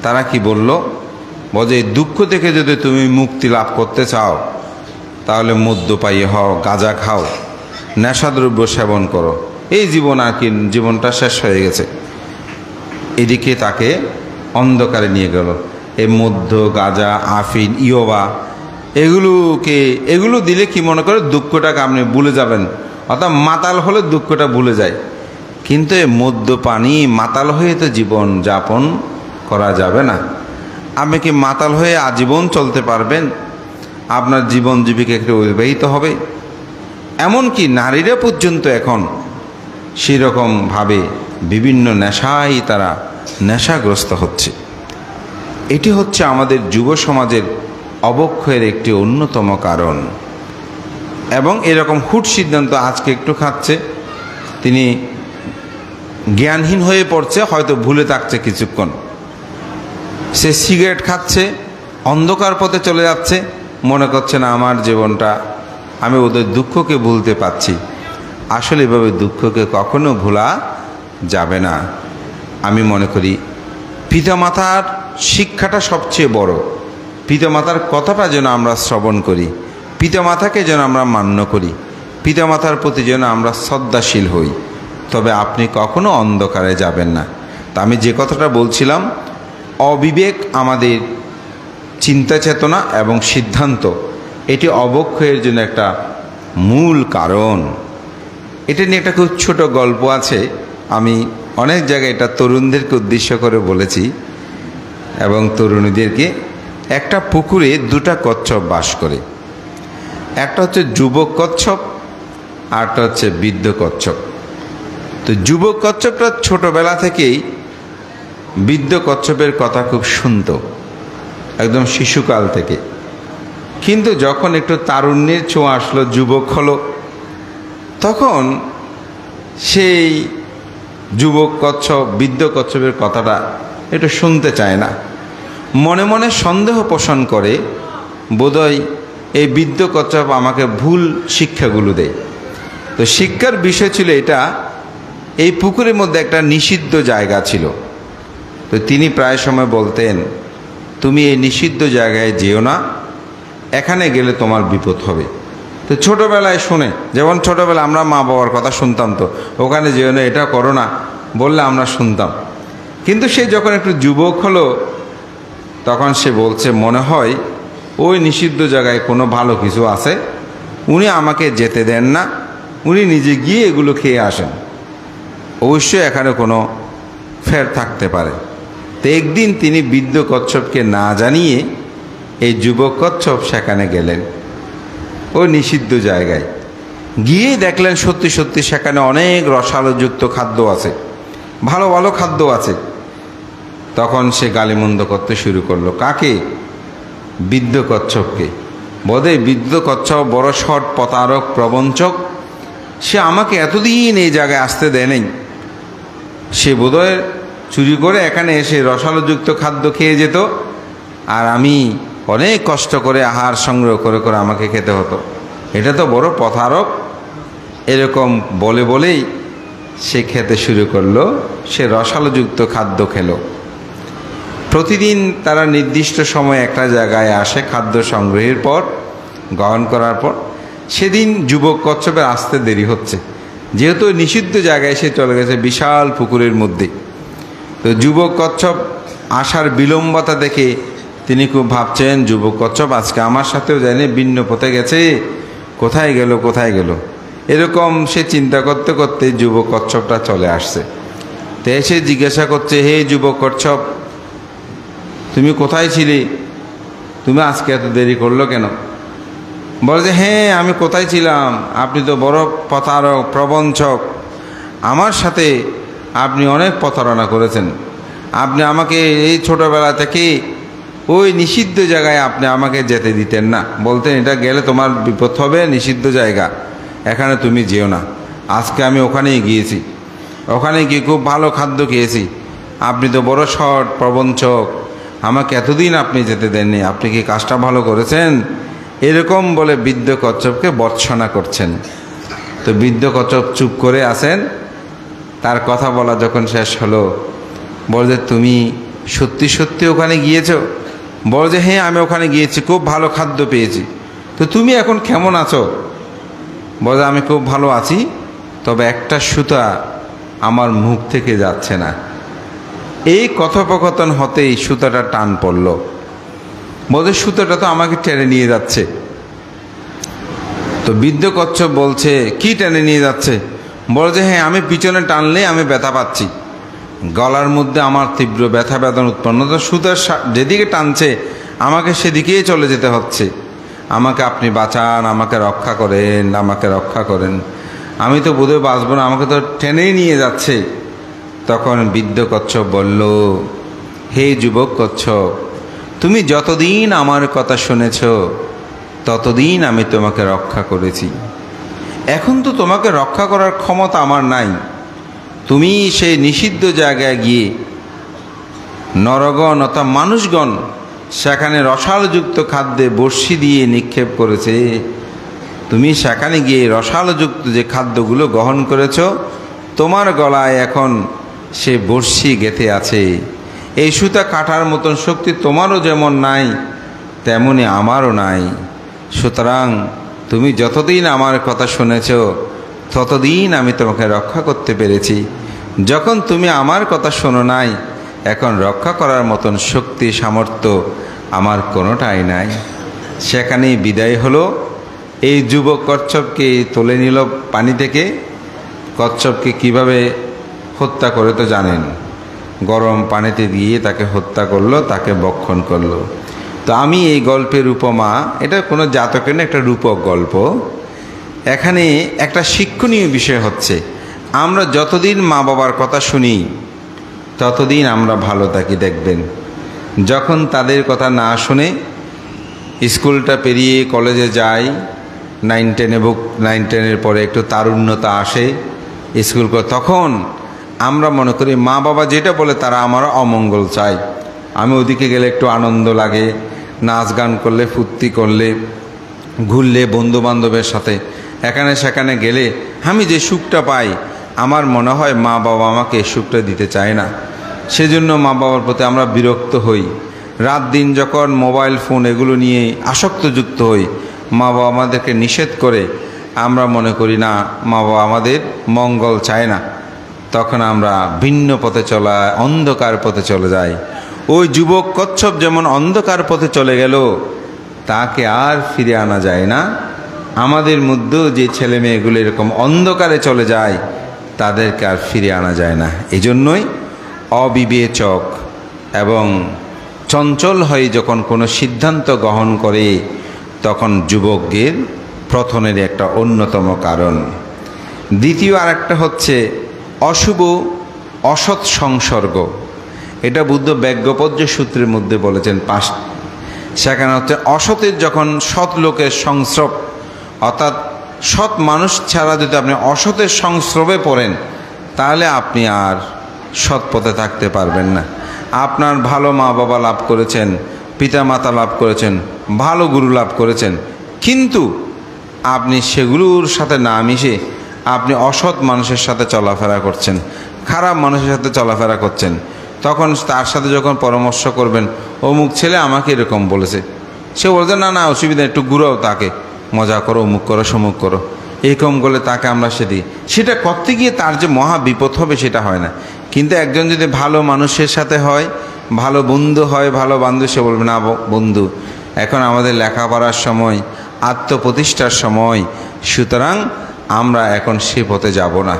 তারা কি বলল? বলে এই দুঃখ থেকে যদি তুমি মুক্তি লাভ করতে চাও তাহলে মদ্যপায়ী হও, গাঁজা খাও, নেশাদ্রব্য সেবন করো, এই জীবন আর কি, জীবনটা শেষ হয়ে গেছে। এদিকে তাকে অন্ধকারে নিয়ে গেল। এই মদ্য, গাঁজা, আফিন, ইয়োবা এগুলো দিলে কি মনে করে দুঃখটাকে আপনি ভুলে যাবেন, অর্থাৎ মাতাল হলে দুঃখটা ভুলে যায়। কিন্তু এই মদ্যপানি মাতাল হয়ে তো জীবন যাপন করা যাবে না। আপনি কি মাতাল হয়ে আজীবন চলতে পারবেন? আপনার জীবন জীবিকা একটু অতিবাহিত হবে। এমনকি নারীরা পর্যন্ত এখন সেরকমভাবে বিভিন্ন নেশায় তারা নেশাগ্রস্ত হচ্ছে। এটি হচ্ছে আমাদের যুব সমাজের অবক্ষয়ের একটি অন্যতম কারণ। এবং এরকম হুট সিদ্ধান্ত, আজকে একটু খাচ্ছে, তিনি জ্ঞানহীন হয়ে পড়ছে, হয়তো ভুলে থাকছে কিছুক্ষণ, সে সিগারেট খাচ্ছে, অন্ধকার পথে চলে যাচ্ছে, মনে করছে না আমার জীবনটা, আমি ওদের দুঃখকে ভুলতে পারছি। আসলে এভাবে দুঃখকে কখনো ভোলা যাবে না। আমি মনে করি পিতামাতার শিক্ষাটা সবচেয়ে বড়। পিতামাতার কথাটা যেন আমরা শ্রবণ করি, পিতামাতাকে যেন আমরা মান্য করি, পিতামাতার প্রতি যেন আমরা শ্রদ্ধাশীল হই, তবে আপনি কখনো অন্ধকারে যাবেন না। তা আমি যে কথাটা বলছিলাম, অবিবেক আমাদের চিন্তা চেতনা এবং সিদ্ধান্ত, এটি অবক্ষয়ের জন্য একটা মূল কারণ। এটা নিয়ে একটা খুব ছোট গল্প আছে, আমি অনেক জায়গায় এটা তরুণদেরকে উদ্দেশ্য করে বলেছি এবং তরুণীদেরকে। একটা পুকুরে দুটা কচ্ছপ বাস করে, একটা হচ্ছে যুবক কচ্ছপ, আরটা হচ্ছে বৃদ্ধ কচ্ছপ। তো যুবক কচ্ছপটা ছোটবেলা থেকেই বৃদ্ধ কচ্ছপের কথা খুব শুনত, একদম শিশুকাল থেকে। কিন্তু যখন একটু তারুণ্যের ছোঁয়া আসলো, যুবক হলো, তখন সেই যুবক কচ্ছপ বৃদ্ধ কচ্ছপের কথাটা একটু শুনতে চায় না। মনে মনে সন্দেহ পোষণ করে, বোধহয় এই বৃদ্ধ কচ্ছপ আমাকে ভুল শিক্ষাগুলো দেয়। তো শিক্ষার বিষয় ছিল এটা, এই পুকুরের মধ্যে একটা নিষিদ্ধ জায়গা ছিল। তো তিনি প্রায় সময় বলতেন, তুমি এই নিষিদ্ধ জায়গায় যেও না, এখানে গেলে তোমার বিপদ হবে। তো ছোটোবেলায় শুনে, যেমন ছোটোবেলায় আমরা মা বাবার কথা শুনতাম, তো ওখানে যেও না, এটা করো না বললে আমরা শুনতাম। কিন্তু সে যখন একটু যুবক হলো, তখন সে বলছে মনে হয় ওই নিষিদ্ধ জায়গায় কোনো ভালো কিছু আছে, উনি আমাকে যেতে দেন না, উনি নিজে গিয়ে এগুলো খেয়ে আসেন। অবশ্যই এখানে কোনো ফের থাকতে পারে। তো একদিন তিনি বৃদ্ধ কচ্ছপকে না জানিয়ে এই যুবক কচ্ছপ সেখানে গেলেন, ওই নিষিদ্ধ জায়গায় গিয়ে দেখলেন সত্যি সত্যি সেখানে অনেক রসালোযুক্ত খাদ্য আছে, ভালো ভালো খাদ্য আছে। তখন সে গালিমন্দ করতে শুরু করলো। কাকে? বৃদ্ধ কচ্ছপকে। বোধে বৃদ্ধ কচ্ছপ বড় সৎ প্রতারক প্রবঞ্চক, সে আমাকে এতদিন এই জায়গায় আসতে দেয় নাই, সে বোধহয় চুরি করে এখানে এসে রসালোযুক্ত খাদ্য খেয়ে যেত, আর আমি অনেক কষ্ট করে আহার সংগ্রহ করে করে আমাকে খেতে হতো, এটা তো বড় প্রতারক। এরকম বলে বলেই সে খেতে শুরু করলো, সে রসালোযুক্ত খাদ্য খেলো। প্রতিদিন তারা নির্দিষ্ট সময় একটা জায়গায় আসে খাদ্য সংগ্রহের পর, গ্রহণ করার পর। সেদিন যুবক কচ্ছপের আসতে দেরি হচ্ছে, যেহেতু নিষিদ্ধ জায়গায় সে চলে গেছে বিশাল পুকুরের মধ্যে। তো যুবক কচ্ছপ আসার বিলম্বতা দেখে তিনি খুব ভাবছেন, যুবক কচ্ছপ আজকে আমার সাথেও যায়নি, ভিন্ন পথে গেছে, কোথায় গেল কোথায় গেল, এরকম সে চিন্তা করতে করতে যুবক কচ্ছপটা চলে আসছে। তো এসে জিজ্ঞাসা করছে, হে যুবক কচ্ছপ, তুমি কোথায় ছিলে? তুমি আজকে এত দেরি করলো কেন? বলে যে, হ্যাঁ আমি কোথায় ছিলাম, আপনি তো বড় প্রতারক প্রবঞ্চক, আমার সাথে আপনি অনেক প্রতারণা করেছেন। আপনি আমাকে এই ছোটোবেলা থেকে ওই নিষিদ্ধ জায়গায় আপনি আমাকে যেতে দিতেন না, বলতেন এটা গেলে তোমার বিপদ হবে, নিষিদ্ধ জায়গা, এখানে তুমি যেও না। আজকে আমি ওখানেই গিয়েছি, ওখানে গিয়ে খুব ভালো খাদ্য খেয়েছি, আপনি তো বড় সৎ প্রবঞ্চক, আমাকে এতদিন আপনি যেতে দেননি, আপনি কি কাজটা ভালো করেছেন? এরকম বলে বৃদ্ধ কচ্ছপকে ভর্ৎসনা করছেন। তো বৃদ্ধ কচ্ছপ চুপ করে আছেন। তার কথা বলা যখন শেষ হলো, বলে যে, তুমি সত্যি সত্যি ওখানে গিয়েছো? বলে যে, হ্যাঁ আমি ওখানে গিয়েছি, খুব ভালো খাদ্য পেয়েছি। তো তুমি এখন কেমন আছো? বলে, আমি খুব ভালো আছি, তবে একটা সুতা আমার মুখ থেকে যাচ্ছে না। এই কথোপকথন হতেই সুতাটা টান পড়ল। বলে, সুতাটা তো আমাকে টেনে নিয়ে যাচ্ছে। তো বৃদ্ধ কচ্ছপ বলছে, কি টেনে নিয়ে যাচ্ছে? বলে যে, হ্যাঁ আমি পিছনে টানলে আমি ব্যথা পাচ্ছি, গলার মধ্যে আমার তীব্র ব্যথা বেদনা উৎপন্ন, তো সুতার যেদিকে টানছে আমাকে সেদিকেই চলে যেতে হচ্ছে, আমাকে আপনি বাঁচান, আমাকে রক্ষা করেন, আমাকে রক্ষা করেন, আমি তো বোধহয় বাঁচব না, আমাকে তো টেনেই নিয়ে যাচ্ছে। তখন বৃদ্ধ কচ্ছপ বলল, হে যুবক কচ্ছপ, তুমি যতদিন আমার কথা শুনেছ ততদিন আমি তোমাকে রক্ষা করেছি, এখন তো তোমাকে রক্ষা করার ক্ষমতা আমার নাই। তুমি সেই নিষিদ্ধ জায়গায় গিয়ে নরগণ অর্থাৎ মানুষগণ সেখানে রসালোযুক্ত খাদ্যে বড়শি দিয়ে নিক্ষেপ করেছে, তুমি সেখানে গিয়ে রসালোযুক্ত যে খাদ্যগুলো গ্রহণ করেছ, তোমার গলায় এখন সে বড়শি গেঁথে আছে। এই সুতা কাটার মতন শক্তি তোমারও যেমন নাই, তেমনি আমারও নাই। সুতরাং তুমি যতদিন আমার কথা শুনেছ ততদিন আমি তোমাকে রক্ষা করতে পেরেছি, যখন তুমি আমার কথা শোনো নাই, এখন রক্ষা করার মতন শক্তি সামর্থ্য আমার কোনোটাই নাই। সেখানেই বিদায় হলো। এই যুবক কচ্ছপকে তুলে নিল পানি থেকে। কচ্ছপকে কিভাবে হত্যা করে তো জানেন, গরম পানিতে দিয়ে তাকে হত্যা করলো, তাকে ভক্ষণ করলো। তো আমি এই গল্পের উপমা, এটা কোনো জাতকের না, একটা রূপক গল্প। এখানে একটা শিক্ষণীয় বিষয় হচ্ছে, আমরা যতদিন মা বাবার কথা শুনি ততদিন আমরা ভালো থাকি। দেখবেন যখন তাদের কথা না শুনে স্কুলটা পেরিয়ে কলেজে যাই, 9-10 এবং 9-10-এর পরে একটু তারুণ্যতা আসে, স্কুল করে, তখন আমরা মনে করি মা বাবা যেটা বলে তারা আমার অমঙ্গল চায়। আমি ওদিকে গেলে একটু আনন্দ লাগে, নাচ গান করলে, ফুর্তি করলে, ঘুরলে বন্ধু বান্ধবের সাথে, এখানে সেখানে গেলে আমি যে সুখটা পাই, আমার মনে হয় মা বাবা আমাকে সুখটা দিতে চায় না। সেজন্য মা বাবার প্রতি আমরা বিরক্ত হই। রাত দিন যখন মোবাইল ফোন এগুলো নিয়ে আসক্তযুক্ত হই, মা বাবা আমাদেরকে নিষেধ করে, আমরা মনে করি না মা বাবা আমাদের মঙ্গল চায় না, তখন আমরা ভিন্ন পথে চলা, অন্ধকার পথে চলে যাই। ওই যুবক কচ্ছপ যেমন অন্ধকার পথে চলে গেল, তাকে আর ফিরে আনা যায় না। আমাদের মধ্যেও যে ছেলে মেয়েগুলো এরকম অন্ধকারে চলে যায়, তাদেরকে আর ফিরে আনা যায় না। এই জন্যই অবিবেচক এবং চঞ্চল হয়ে যখন কোনো সিদ্ধান্ত গ্রহণ করে তখন যুবকদের পতনের একটা অন্যতম কারণ। দ্বিতীয় আরেকটা হচ্ছে অশুভ অসৎ সংসর্গ। এটা বুদ্ধ ব্যজ্ঞপদ্য সূত্রের মধ্যে বলেছেন সেখানে হচ্ছে অসতের যখন সৎ লোকের সংস্রব, অর্থাৎ সৎ মানুষ ছাড়া যদি আপনি অসতের সংস্রবে পড়েন তাহলে আপনি আর সৎ পথে থাকতে পারবেন না। আপনার ভালো মা বাবা লাভ করেছেন, পিতা মাতা লাভ করেছেন, ভালো গুরু লাভ করেছেন, কিন্তু আপনি সেগুলোর সাথে না মিশে আপনি অসৎ মানুষের সাথে চলাফেরা করছেন, খারাপ মানুষের সাথে চলাফেরা করছেন, তখন তার সাথে যখন পরামর্শ করবেন, অমুক ছেলে আমাকে এরকম বলেছে, সে বলছে না না অসুবিধা, একটু ঘুরাও তাকে, মজা করো, অমুক করো সমুক করো, এরকম করলে তাকে আমরা সেটা করতে গিয়ে তার যে মহা বিপদ হবে সেটা হয় না। কিন্তু একজন যদি ভালো মানুষের সাথে হয়, ভালো বন্ধু হয়, ভালো বান্ধব, সে বলবে না বন্ধু এখন আমাদের লেখাপড়ার সময়, আত্মপ্রতিষ্ঠার সময়, সুতরাং আমরা এখন সে পথে যাব না,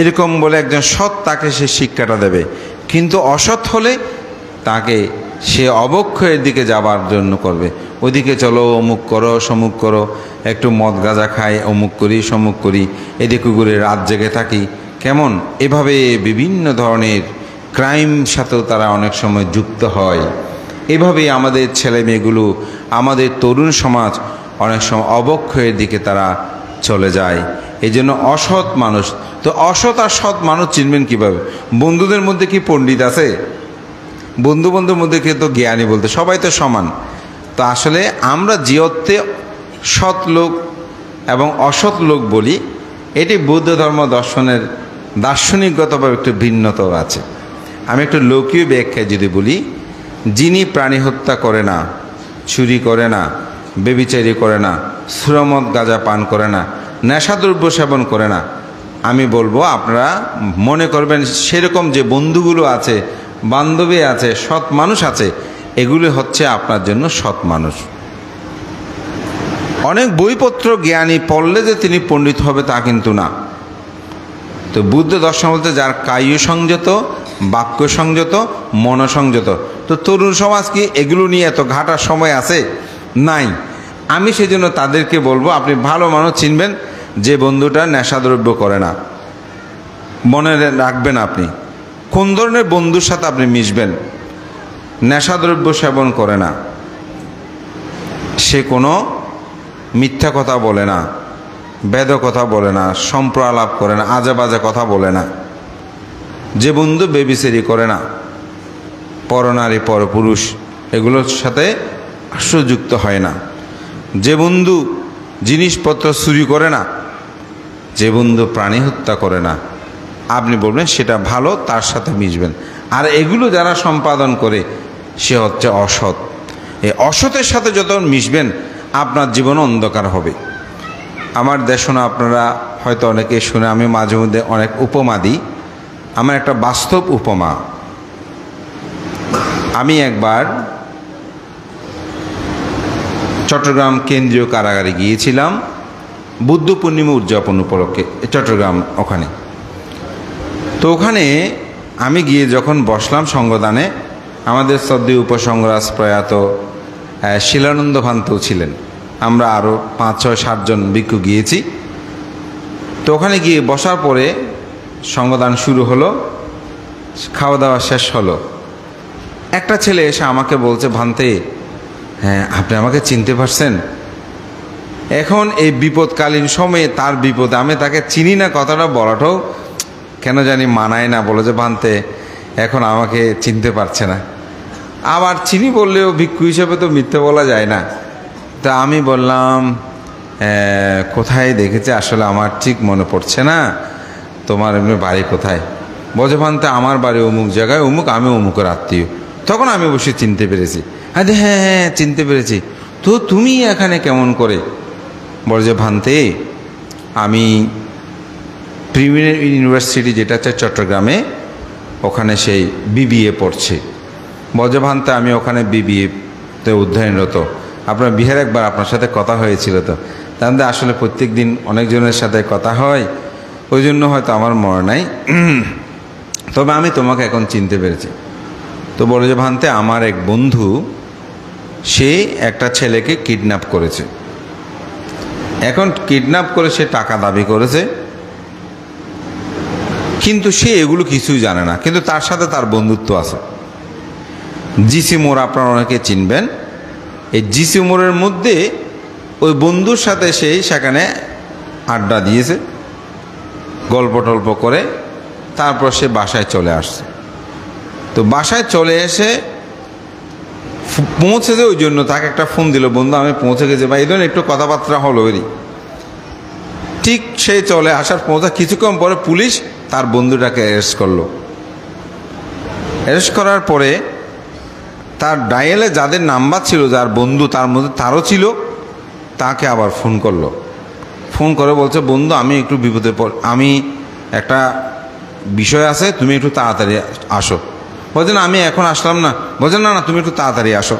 এরকম বলে একজন সৎ তাকে সে শিক্ষাটা দেবে। কিন্তু অসৎ হলে তাকে সে অবক্ষয়ের দিকে যাবার জন্য করবে, ওদিকে চলো অমুক করো সমুক করো, একটু মদ গাঁজা খাই, অমুক করি সমুক করি, এদিকে ঘুরে রাত জেগে থাকি, কেমন এভাবে বিভিন্ন ধরনের ক্রাইম সাথেও তারা অনেক সময় যুক্ত হয়। এভাবেই আমাদের ছেলে মেয়েগুলো, আমাদের তরুণ সমাজ অনেক সময় অবক্ষয়ের দিকে তারা চলে যায়। এই জন্য অসৎ মানুষ, তো অসৎ আর সৎ মানুষ চিনবেন কীভাবে? বন্ধুদের মধ্যে কি পণ্ডিত আছে? বন্ধুদের মধ্যে কি তো জ্ঞানী বলতে সবাই তো সমান। তো আসলে আমরা যে অর্থে সৎ লোক এবং অসৎ লোক বলি, এটি বৌদ্ধ ধর্ম দর্শনের দার্শনিকগতভাবে একটু ভিন্নতাও আছে। আমি একটু লৌকিক ব্যাখ্যায় যদি বলি, যিনি প্রাণী হত্যা করে না, চুরি করে না, বেবিচারি করে না, সুরামদ গাঁজা পান করে না, নেশাদ্রব্য সেবন করে না, আমি বলবো আপনারা মনে করবেন সেরকম যে বন্ধুগুলো আছে, বান্ধবী আছে, সৎ মানুষ আছে, এগুলি হচ্ছে আপনার জন্য সৎ মানুষ। অনেক বইপত্র জ্ঞানী পড়লে যে তিনি পণ্ডিত হবে তা কিন্তু না। তো বুদ্ধ দর্শন বলতে যার কায়্য সংযত, বাক্য সংযত, মনসংযত। তো তরুণ সমাজ কি এগুলো নিয়ে এত ঘাটার সময় আছে? নাই। আমি সেজন্য তাদেরকে বলবো আপনি ভালো মানুষ চিনবেন যে বন্ধুটা নেশাদ্রব্য করে না। মনে রাখবেন আপনি কোন ধরনের বন্ধুর সাথে আপনি মিশবেন। নেশাদ্রব্য সেবন করে না, সে কোনো মিথ্যা কথা বলে না, বেদ কথা বলে না, সম্প্রলাপ করে না, আজে বাজে কথা বলে না। যে বন্ধু বেবিচারি করে না, পরনারী পরপুরুষ এগুলোর সাথে আশ্রযুক্ত হয় না, যে বন্ধু জিনিসপত্র চুরি করে না, যে বন্ধু প্রাণী হত্যা করে না, আপনি বলবেন সেটা ভালো, তার সাথে মিশবেন। আর এগুলো যারা সম্পাদন করে সে হচ্ছে অসৎ। এই অসতের সাথে যত মিশবেন আপনার জীবন অন্ধকার হবে। আমার দেশনা আপনারা হয়তো অনেকে শুনে, আমি মাঝে মধ্যে অনেক উপমা দিই। আমার একটা বাস্তব উপমা। আমি একবার চট্টগ্রাম কেন্দ্রীয় কারাগারে গিয়েছিলাম বুদ্ধ পূর্ণিমা উদযাপন উপলক্ষে, চট্টগ্রাম ওখানে। তো ওখানে আমি গিয়ে যখন বসলাম সঙ্গদানে, আমাদের শ্রদ্ধেয় উপসংগরাজ প্রয়াত শিলানন্দ ভান্তও ছিলেন, আমরা আরও 5-6-7 জন ভিক্ষু গিয়েছি। তো ওখানে গিয়ে বসার পরে সঙ্গদান শুরু হলো, খাওয়া দাওয়া শেষ হলো। একটা ছেলে এসে আমাকে বলছে, ভান্তে হ্যাঁ আপনি আমাকে চিনতে পারছেন? এখন এই বিপদকালীন সময়ে তার বিপদে আমি তাকে চিনি না কথাটা বলাটাও কেন জানি মানায় না। বলে যে ভান্তে এখন আমাকে চিনতে পারছে না। আবার চিনি বললেও ভিক্ষু হিসেবে তো মিথ্যে বলা যায় না। তা আমি বললাম কোথায় দেখেছে, আসলে আমার ঠিক মনে পড়ছে না, তোমার এমনি বাড়ি কোথায়? বলছে ভান্তে আমার বাড়ি অমুক জায়গায়, অমুক, আমি অমুকের আত্মীয়। তখন আমি অবশ্যই চিনতে পেরেছি। হ্যাঁ হ্যাঁ হ্যাঁ চিনতে পেরেছি। তো তুমি এখানে কেমন করে? বলে যে ভান্তে আমি প্রিমিয়ার ইউনিভার্সিটি যেটা আছে চট্টগ্রামে, ওখানে সেই বিবিএ পড়ছে। বলে ভান্তে আমি ওখানে বিবিএতে অধ্যয়নরত। আপনার বিহার একবার আপনার সাথে কথা হয়েছিল। তো তাহলে আসলে প্রত্যেক দিন অনেকজনের সাথে কথা হয়, ওই জন্য হয়তো আমার মনে নাই, তবে আমি তোমাকে এখন চিনতে পেরেছি। তো বলে যে ভান্তে, আমার এক বন্ধু সে একটা ছেলেকে কিডন্যাপ করেছে। এখন কিডন্যাপ করে সে টাকা দাবি করেছে, কিন্তু সে এগুলো কিছুই জানে না, কিন্তু তার সাথে তার বন্ধুত্ব আছে। জিসি মোড় আপনারা অনেকে চিনবেন। এই জিসি মোড়ের মধ্যে ওই বন্ধুর সাথে সেখানে আড্ডা দিয়েছে, গল্প টল্প করে তারপর সে বাসায় চলে আসছে। তো বাসায় চলে এসে পৌঁছেছে, ওই জন্য তাকে একটা ফোন দিল, বন্ধু আমি পৌঁছে গেছি বা এই ধরনের একটু কথাবার্তা হলো ওরই। ঠিক সে চলে আসার পৌঁছা কিছুক্ষণ পরে পুলিশ তার বন্ধুটাকে অ্যারেস্ট করলো। অ্যারেস্ট করার পরে তার ডায়ালে যাদের নাম্বার ছিল, যার বন্ধু তার মধ্যে তারও ছিল, তাকে আবার ফোন করলো। ফোন করে বলছে, বন্ধু আমি একটু বিপদে আমি একটা বিষয় আছে, তুমি একটু তাড়াতাড়ি আসো। বলছে না আমি এখন আসলাম না। বলছে না না তুমি একটু তাড়াতাড়ি আসো।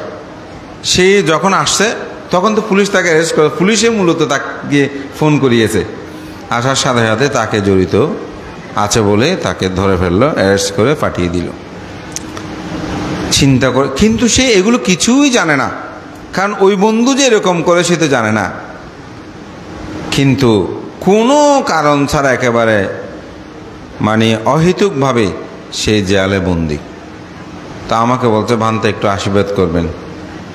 সে যখন আসছে তখন তো পুলিশ তাকে অ্যারেস্ট করে, পুলিশে মূলত তাকে ফোন করিয়েছে। আসার সাথে সাথে তাকে জড়িত আছে বলে তাকে ধরে ফেললো, অ্যারেস্ট করে পাঠিয়ে দিল। চিন্তা করে, কিন্তু সে এগুলো কিছুই জানে না, কারণ ওই বন্ধু যে এরকম করে সে তো জানে না। কিন্তু কোনো কারণ ছাড়া একেবারে মানে অহেতুকভাবে সে জেলে বন্দি। তা আমাকে বলছে ভান্তে একটু আশীর্বাদ করবেন।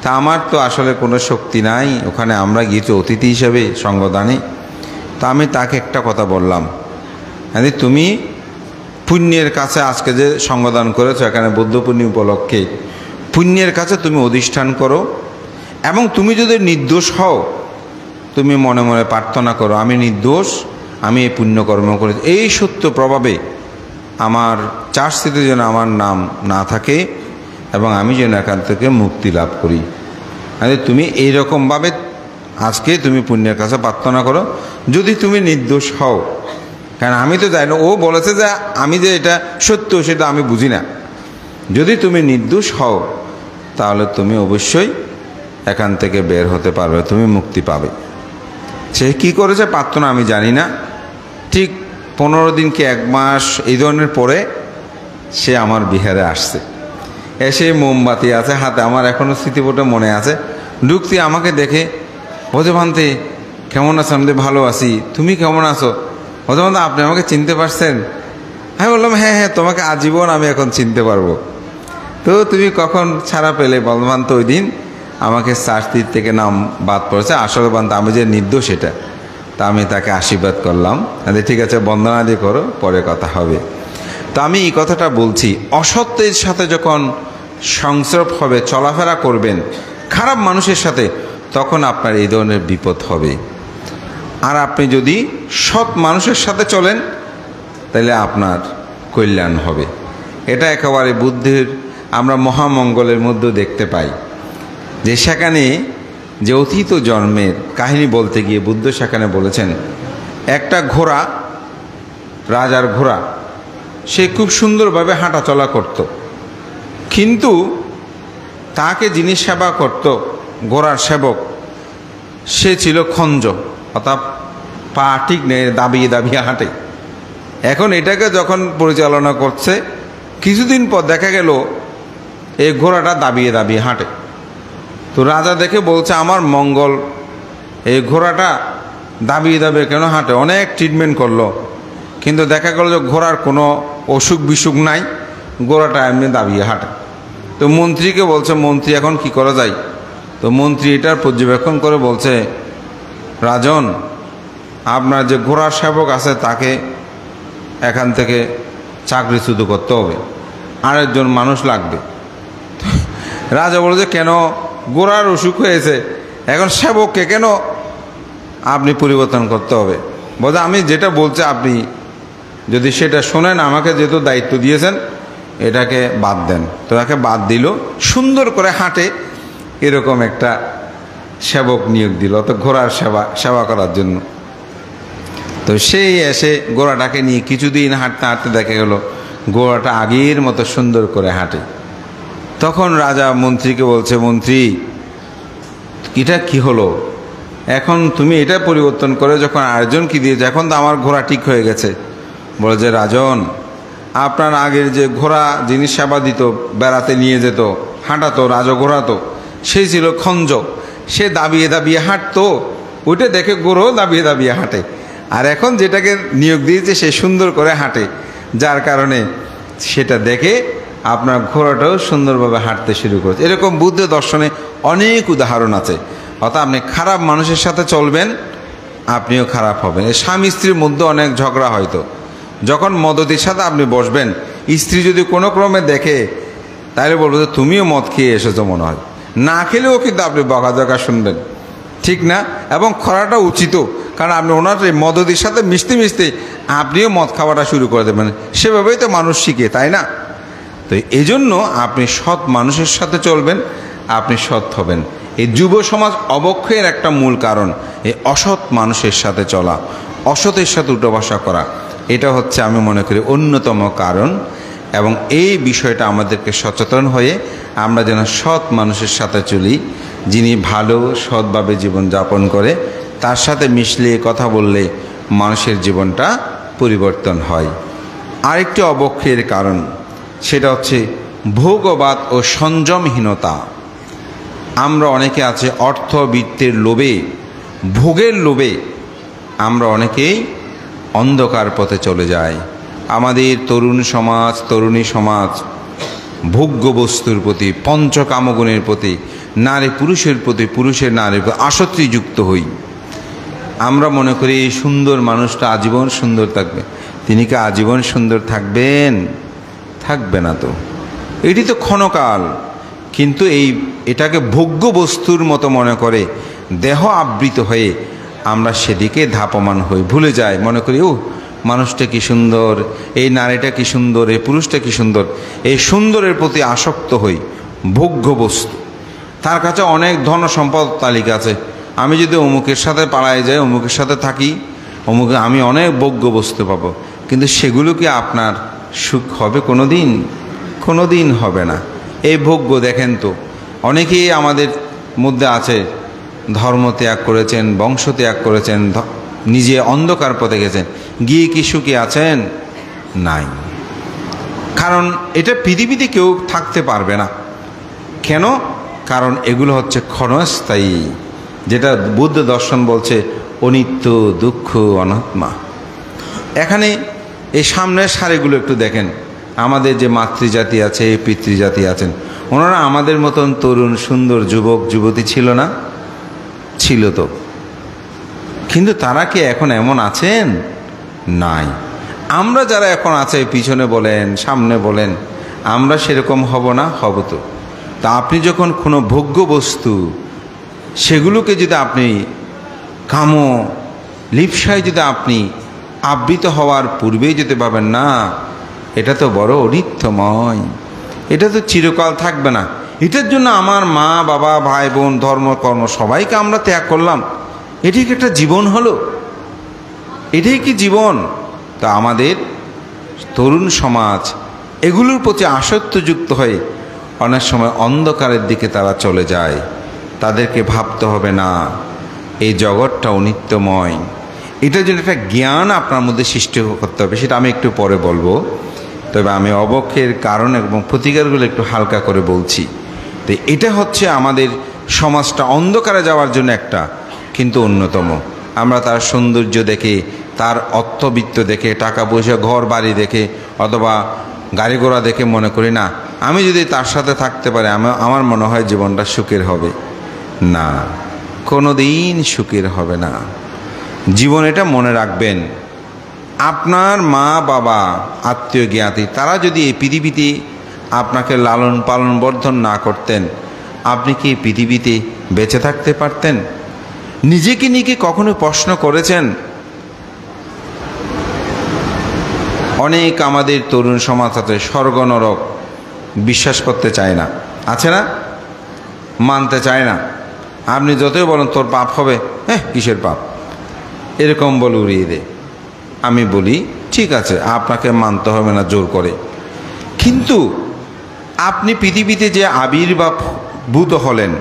তা আমার তো আসলে কোনো শক্তি নাই, ওখানে আমরা গিয়েছি অতিথি হিসেবে সঙ্গদানে। তা আমি তাকে একটা কথা বললাম, তুমি পুণ্যের কাছে আজকে যে সঙ্গদান করেছো এখানে বৌদ্ধ পূর্ণিমা উপলক্ষে, পুণ্যের কাছে তুমি অধিষ্ঠান করো, এবং তুমি যদি নির্দোষ হও তুমি মনে মনে প্রার্থনা করো আমি নির্দোষ, আমি এই পুণ্যকর্ম করেছি, এই সত্য প্রভাবে আমার চার্জশিটে যেন আমার নাম না থাকে এবং আমি যেন এখান থেকে মুক্তি লাভ করি। তুমি এইরকমভাবে আজকে তুমি পুণ্যের কাছে প্রার্থনা করো, যদি তুমি নির্দোষ হও। কারণ আমি তো জানি না, ও বলেছে যে আমি যে এটা সত্য সেটা আমি বুঝি না। যদি তুমি নির্দোষ হও তাহলে তুমি অবশ্যই এখান থেকে বের হতে পারবে, তুমি মুক্তি পাবে। সে কী করেছে প্রার্থনা আমি জানি না, ঠিক 15 দিন কি 1 মাস এই ধরনের পরে সে আমার বিহারে আসছে। এসে মোমবাতি আছে হাতে, আমার এখনও স্মৃতিপটে মনে আছে। ঢুকতে আমাকে দেখে বলছে ভান্তে কেমন আছো? আমি ভালো আছি, তুমি কেমন আছো? বলছে ভান্তে আপনি আমাকে চিনতে পারছেন? আমি বললাম হ্যাঁ হ্যাঁ তোমাকে আজীবন আমি এখন চিনতে পারবো। তো তুমি কখন ছাড়া পেলে? বলবান তো ওই দিন আমাকে চার্জশিট থেকে নাম বাদ পড়েছে, আসলে বান্ত আমি যে নির্দোষ এটা। তা আমি তাকে আশীর্বাদ করলাম, ঠিক আছে বন্দনাদি করো, পরে কথা হবে। তো আমি এই কথাটা বলছি, অসত্যের সাথে যখন সংস্রব হবে, চলাফেরা করবেন খারাপ মানুষের সাথে, তখন আপনার এই ধরনের বিপদ হবে। আর আপনি যদি সৎ মানুষের সাথে চলেন তাহলে আপনার কল্যাণ হবে। এটা একেবারে বুদ্ধের আমরা মহামঙ্গলের মধ্যে দেখতে পাই, যে সেখানে যে অতীত জন্মের কাহিনী বলতে গিয়ে বুদ্ধ সেখানে বলেছেন, একটা ঘোড়া, রাজার ঘোড়া, সে খুব সুন্দরভাবে হাঁটা চলা করত, কিন্তু তাকে যিনি সেবা করত ঘোড়ার সেবক, সে ছিল খঞ্জ, অর্থাৎ পা ঠিক নেই, দাবিয়ে দাবিয়ে হাঁটে। এখন এটাকে যখন পরিচালনা করছে, কিছুদিন পর দেখা গেল এই ঘোড়াটা দাবিয়ে দাবিয়ে হাঁটে। তো রাজা দেখে বলছে আমার মঙ্গল, এই ঘোড়াটা দাবিয়ে দাবিয়ে কেন হাঁটে? অনেক ট্রিটমেন্ট করলো, কিন্তু দেখা গেল যে ঘোড়ার কোনো অসুখ বিসুখ নাই, ঘোড়াটা এমনি দাবিয়ে হাঁটে। তো মন্ত্রীকে বলছে, মন্ত্রী এখন কি করা যায়? তো মন্ত্রী এটার পর্যবেক্ষণ করে বলছে, রাজন আপনার যে ঘোড়ার সেবক আছে তাকে এখান থেকে চাকরিচ্যুত করতে হবে, আরেকজন মানুষ লাগবে। রাজা বলছে কেন? ঘোড়ার অসুখ হয়েছে, এখন সেবককে কেন আপনি পরিবর্তন করতে হবে? বলছে আমি যেটা বলছি আপনি যদি সেটা শোনেন, আমাকে যেহেতু দায়িত্ব দিয়েছেন এটাকে বাদ দেন। তো তাকে বাদ দিল, সুন্দর করে হাঁটে এরকম একটা সেবক নিয়োগ দিল, তো ঘোড়ার সেবা করার জন্য। তো সেই এসে ঘোড়াটাকে নিয়ে কিছুদিন হাঁটতে হাঁটতে দেখা গেল ঘোড়াটা আগের মতো সুন্দর করে হাঁটে। তখন রাজা মন্ত্রীকে বলছে, মন্ত্রী এটা কি হলো? এখন তুমি এটা পরিবর্তন করে যখন আরেকজন কি দিয়েছে, এখন তো আমার ঘোড়া ঠিক হয়ে গেছে, বলে যে রাজন, আপনার আগের যে ঘোড়া জিনিস সেবা দিত, বেড়াতে নিয়ে যেত, হাঁটাতো, ঘোরাতো, সেই ছিল খঞ্জ। সে দাবিয়ে দাবিয়ে হাঁটতো, ওইটা দেখে গরু দাবিয়ে দাবিয়ে হাঁটে। আর এখন যেটাকে নিয়োগ দিয়েছে সে সুন্দর করে হাঁটে, যার কারণে সেটা দেখে আপনার ঘোড়াটাও সুন্দরভাবে হাঁটতে শুরু করেছে। এরকম বুদ্ধ দর্শনে অনেক উদাহরণ আছে। অর্থাৎ আপনি খারাপ মানুষের সাথে চলবেন, আপনিও খারাপ হবেন। এই স্বামী স্ত্রীর মধ্যে অনেক ঝগড়া হয়তো, যখন মদতির সাথে আপনি বসবেন, স্ত্রী যদি কোনো ক্রমে দেখে তাহলে বলবো যে তুমিও মদ খেয়ে এসেছো মনে হয়, না খেলেও কিন্তু আপনি বকাঝকা শুনবেন, ঠিক না? এবং করাটা উচিতও, কারণ আপনি ওনার এই মদতির সাথে মিশতে মিশতে আপনিও মদ খাওয়াটা শুরু করে দেবেন। সেভাবেই তো মানুষ শিখে, তাই না? তো এই জন্য আপনি সৎ মানুষের সাথে চলবেন, আপনি সৎ হবেন। এই যুব সমাজ অবক্ষয়ের একটা মূল কারণ এই অসৎ মানুষের সাথে চলা, অসতের সাথে উঠোবসা করা। এটা হচ্ছে আমি মনে করি অন্যতম কারণ। এবং এই বিষয়টা আমাদেরকে সচেতন হয়ে আমরা যেন সৎ মানুষের সাথে চলি, যিনি ভালো সৎভাবে জীবনযাপন করে, তার সাথে মিশলে কথা বললে মানুষের জীবনটা পরিবর্তন হয়। আরেকটি অবক্ষয়ের কারণ সেটা হচ্ছে ভোগবাদ ও সংযমহীনতা। আমরা অনেকে আছে অর্থবিত্তের লোভে, ভোগের লোভে আমরা অনেকেই অন্ধকার পথে চলে যাই। আমাদের তরুণ সমাজ, তরুণী সমাজ ভোগ্য বস্তুর প্রতি, পঞ্চকামগুণের প্রতি, নারী পুরুষের প্রতি, পুরুষের নারীর প্রতি আসক্তিযুক্ত হই। আমরা মনে করি এই সুন্দর মানুষটা আজীবন সুন্দর থাকবে। তিনি কি আজীবন সুন্দর থাকবেন? থাকবে না তো, এটি তো ক্ষণকাল। কিন্তু এটাকে ভোগ্য বস্তুর মতো মনে করে দেহ আবৃত হয়ে আমরা সেদিকে ধাপমান হই, ভুলে যাই, মনে করি ও মানুষটা কি সুন্দর, এই নারীটা কি সুন্দর, এই পুরুষটা কি সুন্দর। এই সুন্দরের প্রতি আসক্ত হই, ভোগ্য বস্তু। তার কাছে অনেক ধন সম্পদ তালিকা আছে, আমি যদি অমুকের সাথে পালায় যাই, অমুকের সাথে থাকি, অমুকে আমি অনেক ভোগ্য বস্তু পাবো। কিন্তু সেগুলো কি আপনার সুখ হবে কোনো দিন? কোনো দিন হবে না। এই ভোগ্য দেখেন তো, অনেকেই আমাদের মধ্যে আছে ধর্ম ত্যাগ করেছেন, বংশ ত্যাগ করেছেন, নিজে অন্ধকার পথে গেছেন, গিয়ে কি সুখী আছেন? নাই। কারণ এটা পৃথিবীতে কেউ থাকতে পারবে না। কেন? কারণ এগুলো হচ্ছে ক্ষণস্থায়ী, যেটা বুদ্ধ দর্শন বলছে অনিত্য, দুঃখ, অনাত্মা। এখানে এই সামনের সারিগুলো একটু দেখেন, আমাদের যে মাতৃজাতি আছে, পিতৃজাতি আছেন, ওনারা আমাদের মতন তরুণ সুন্দর যুবক যুবতী ছিল না? ছিল তো। কিন্তু তারা কি এখন এমন আছেন? নাই। আমরা যারা এখন আছে, পিছনে বলেন সামনে বলেন, আমরা সেরকম হব না? হব তো। তা আপনি যখন কোনো ভোগ্য বস্তু সেগুলোকে যদি আপনি কাম লিপ্সায় যদি আপনি আবৃত হওয়ার পূর্বেই যদি ভাবেন না এটা তো বড় অনিত্যময়, এটা তো চিরকাল থাকবে না, এটার জন্য আমার মা বাবা ভাই বোন ধর্ম কর্ম সবাইকে আমরা ত্যাগ করলাম, এটি কি একটা জীবন হলো? এটাই কি জীবন? তা আমাদের তরুণ সমাজ এগুলোর প্রতি আসক্তযুক্ত হয়ে অনেক সময় অন্ধকারের দিকে তারা চলে যায়। তাদেরকে ভাবতে হবে না এই জগৎটা অনিত্যময়। এটার জন্য একটা জ্ঞান আপনার মধ্যে সৃষ্টি করতে হবে, সেটা আমি একটু পরে বলবো। তবে আমি অবক্ষয়ের কারণ এবং প্রতিকারগুলো একটু হালকা করে বলছি। তো এটা হচ্ছে আমাদের সমাজটা অন্ধকারে যাওয়ার জন্য একটা কিন্তু অন্যতম। আমরা তার সৌন্দর্য দেখে, তার অর্থবিত্ত দেখে, টাকা পয়সা ঘর বাড়ি দেখে অথবা গাড়ি ঘোড়া দেখে মনে করি না আমি যদি তার সাথে থাকতে পারি আমার মনে হয় জীবনটা সুখের হবে। না, কোনো দিন সুখের হবে না। জীবন এটা মনে রাখবেন, আপনার মা বাবা আত্মীয় জ্ঞাতি তারা যদি এই পৃথিবীতে আপনাকে লালন পালন বর্ধন না করতেন, আপনি কি এই পৃথিবীতে বেঁচে থাকতে পারতেন? নিজেকে নিয়ে কখনো প্রশ্ন করেছেন? অনেক আমাদের তরুণ সমাজ আছে স্বর্গ নরক বিশ্বাস করতে চায় না, আছে না? মানতে চায় না। আপনি যতই বলেন তোর পাপ হবে, হ্যাঁ কিসের পাপ, এরকম বলে উড়িয়ে দে। আমি বলি ঠিক আছে, আপনাকে মানতে হবে না জোর করে, কিন্তু আপনি পৃথিবীতে যে আবির্ভাবভূত হলেন,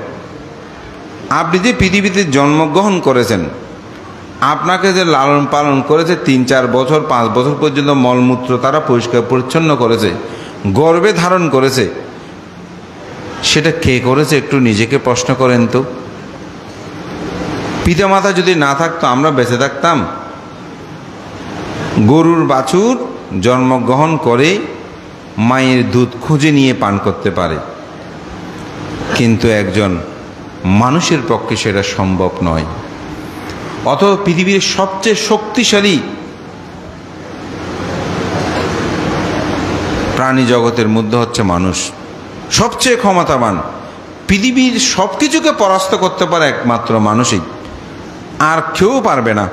আপনি যে পৃথিবীতে জন্মগ্রহণ করেছেন, আপনাকে যে লালন পালন করেছে 3-4 বছর 5 বছর পর্যন্ত মলমূত্র তারা পরিষ্কার পরিচ্ছন্ন করেছে, গর্ভে ধারণ করেছে, সেটা কে করেছে একটু নিজেকে প্রশ্ন করেন তো। পিতামাতা যদি না থাকতো আমরা বেঁচে থাকতাম? গরুর বাছুর জন্মগ্রহণ করে মায়ের দুধ খুঁজে নিয়ে পান করতে পারে, কিন্তু একজন মানুষের পক্ষে সেটা সম্ভব নয়। অথবা পৃথিবীর সবচেয়ে শক্তিশালী প্রাণী জগতের মধ্যে হচ্ছে মানুষ, সবচেয়ে ক্ষমতাবান, পৃথিবীর সব কিছুকে পরাস্ত করতে পারে একমাত্র মানুষই, আর কেউ পারবে না।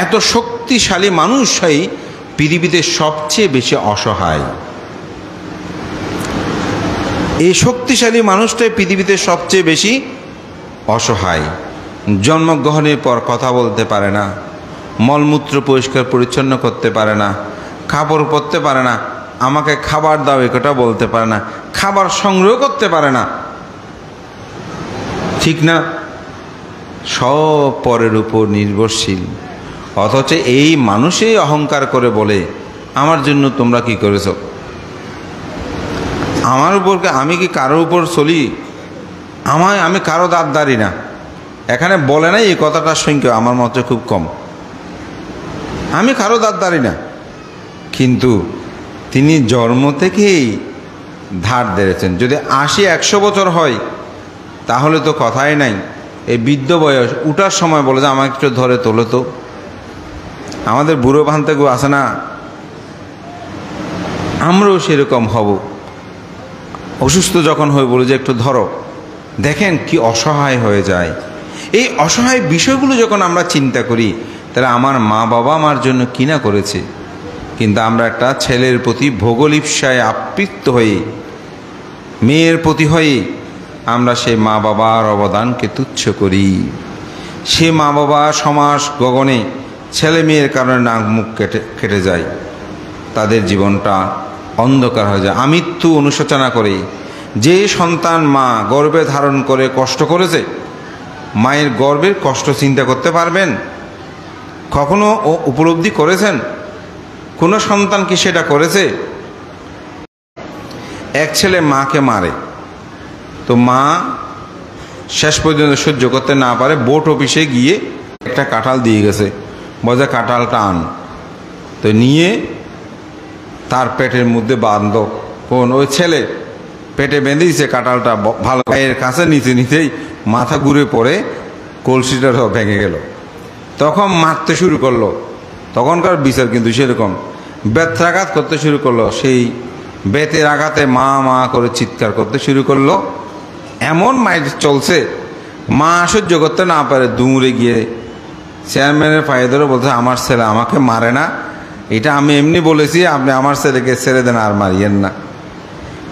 এত শক্তিশালী মানুষই পৃথিবীতে সবচেয়ে বেশি অসহায়। এই শক্তিশালী মানুষটাই পৃথিবীতে সবচেয়ে বেশি অসহায়। জন্মগ্রহণের পর কথা বলতে পারে না, মলমূত্র পরিষ্কার পরিচ্ছন্ন করতে পারে না, কাপড় পরতে পারে না, আমাকে খাবার দাও একটা বলতে পারে না, খাবার সংগ্রহ করতে পারে না, ঠিক না? সব পরের উপর নির্ভরশীল। অথচ এই মানুষই অহংকার করে বলে আমার জন্য তোমরা কি করেছ, আমার উপর, আমি কি কারোর উপর চলি, আমি কারো দাঁড়ি না। এখানে বলে নাই এই কথাটার সংখ্যা আমার মতে খুব কম, আমি কারো দাঁড়ি না, কিন্তু তিনি জন্ম থেকেই ধার ধরেছেন। যদি 80-100 বছর হয় তাহলে তো কথাই নাই। এই বৃদ্ধ বয়স উঠার সময় বলে যে আমাকে একটু ধরে তোলো তো। আমাদের বুড়ো ভান্তাগু আছে না, আমরাও সেরকম হব। অসুস্থ যখন হয়ে বলে যে একটু ধরো, দেখেন কি অসহায় হয়ে যায়। এই অসহায় বিষয়গুলো যখন আমরা চিন্তা করি, তাহলে আমার মা বাবা আমার জন্য কি না করেছে, কিন্তু আমরা একটা ছেলের প্রতি ভোগলিপ্সায় আপ্লুত হয়ে, মেয়ের প্রতি হয়ে আমরা সেই মা বাবার অবদানকে তুচ্ছ করি। সে মা বাবা সমাজ গগনে ছেলে মেয়ের কারণে নাক মুখ কেটে যায়, তাদের জীবনটা অন্ধকার হয়ে যায়। আমৃত্যু অনুশোচনা করে যে সন্তান মা গর্ভে ধারণ করে কষ্ট করেছে, মায়ের গর্ভের কষ্ট চিন্তা করতে পারবেন? কখনো উপলব্ধি করেছেন? কোনো সন্তান কি সেটা করেছে? এক ছেলে মাকে মারে, তো মা শেষ পর্যন্ত সহ্য করতে না পারে বোর্ড অফিসে গিয়ে একটা কাঁঠাল দিয়ে গেছে, বলে কাঁঠালটা আন। তো নিয়ে তার পেটের মধ্যে বাঁধল। কোন ওই ছেলে পেটে বেঁধে দিয়েছে কাঁঠালটা, ভালো এর কাছে নিতে নিতেই মাথা ঘুরে পড়ে কলসিটা সব ভেঙে গেল। তখন মারতে শুরু করলো। তখনকার বিচার কিন্তু সেরকম, ব্যথাঘাত করতে শুরু করলো। সেই বেতের আঘাতে মা মা করে চিৎকার করতে শুরু করলো। এমন মাইর চলছে, মা সহ্য করতে না পারে দৌড়ে গিয়ে চেয়ারম্যানের পায়ে ধরে বলছে, আমার ছেলে আমাকে মারে না, এটা আমি এমনি বলেছি, আপনি আমার ছেলেকে ছেড়ে দেন, আর মারিয়েন না।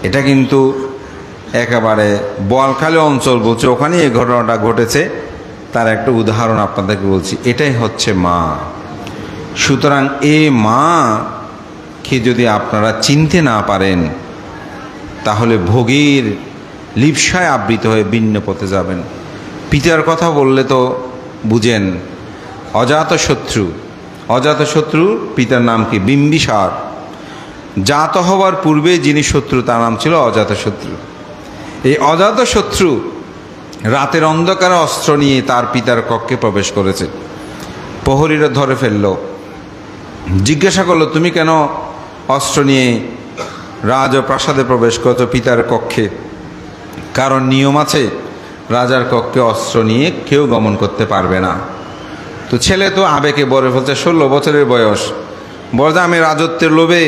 এটা কিন্তু একেবারে বোয়ালখালী অঞ্চল বলছে, ওখানে এই ঘটনাটা ঘটেছে, তার একটা উদাহরণ আপনাদেরকে বলছি। এটাই হচ্ছে মা। সুতরাং এই মাকে যদি আপনারা চিনতে না পারেন, তাহলে ভোগের লিপ্সায় আবৃত হয়ে ভিন্ন পথে যাবেন। পিতার কথা বললে তো বুঝেন, অজাতশত্রু পিতার নাম কি? বিম্বিসার। জাত হওয়ার পূর্বে যিনি শত্রু তার নাম ছিল অজাতশত্রু। এই অজাতশত্রু রাতের অন্ধকারে অস্ত্র নিয়ে তার পিতার কক্ষে প্রবেশ করেছে। প্রহরীরা ধরে ফেলল, জিজ্ঞাসা করলো, তুমি কেন অস্ত্র নিয়ে রাজপ্রাসাদে প্রবেশ করছো পিতার কক্ষে? কারণ নিয়ম আছে, রাজার কক্ষে অস্ত্র নিয়ে কেউ গমন করতে পারবে না। তো ছেলে তো আবেগে বলে ফেলছে, 16 বছরের বয়স, বলে আমি রাজত্বের লোভে,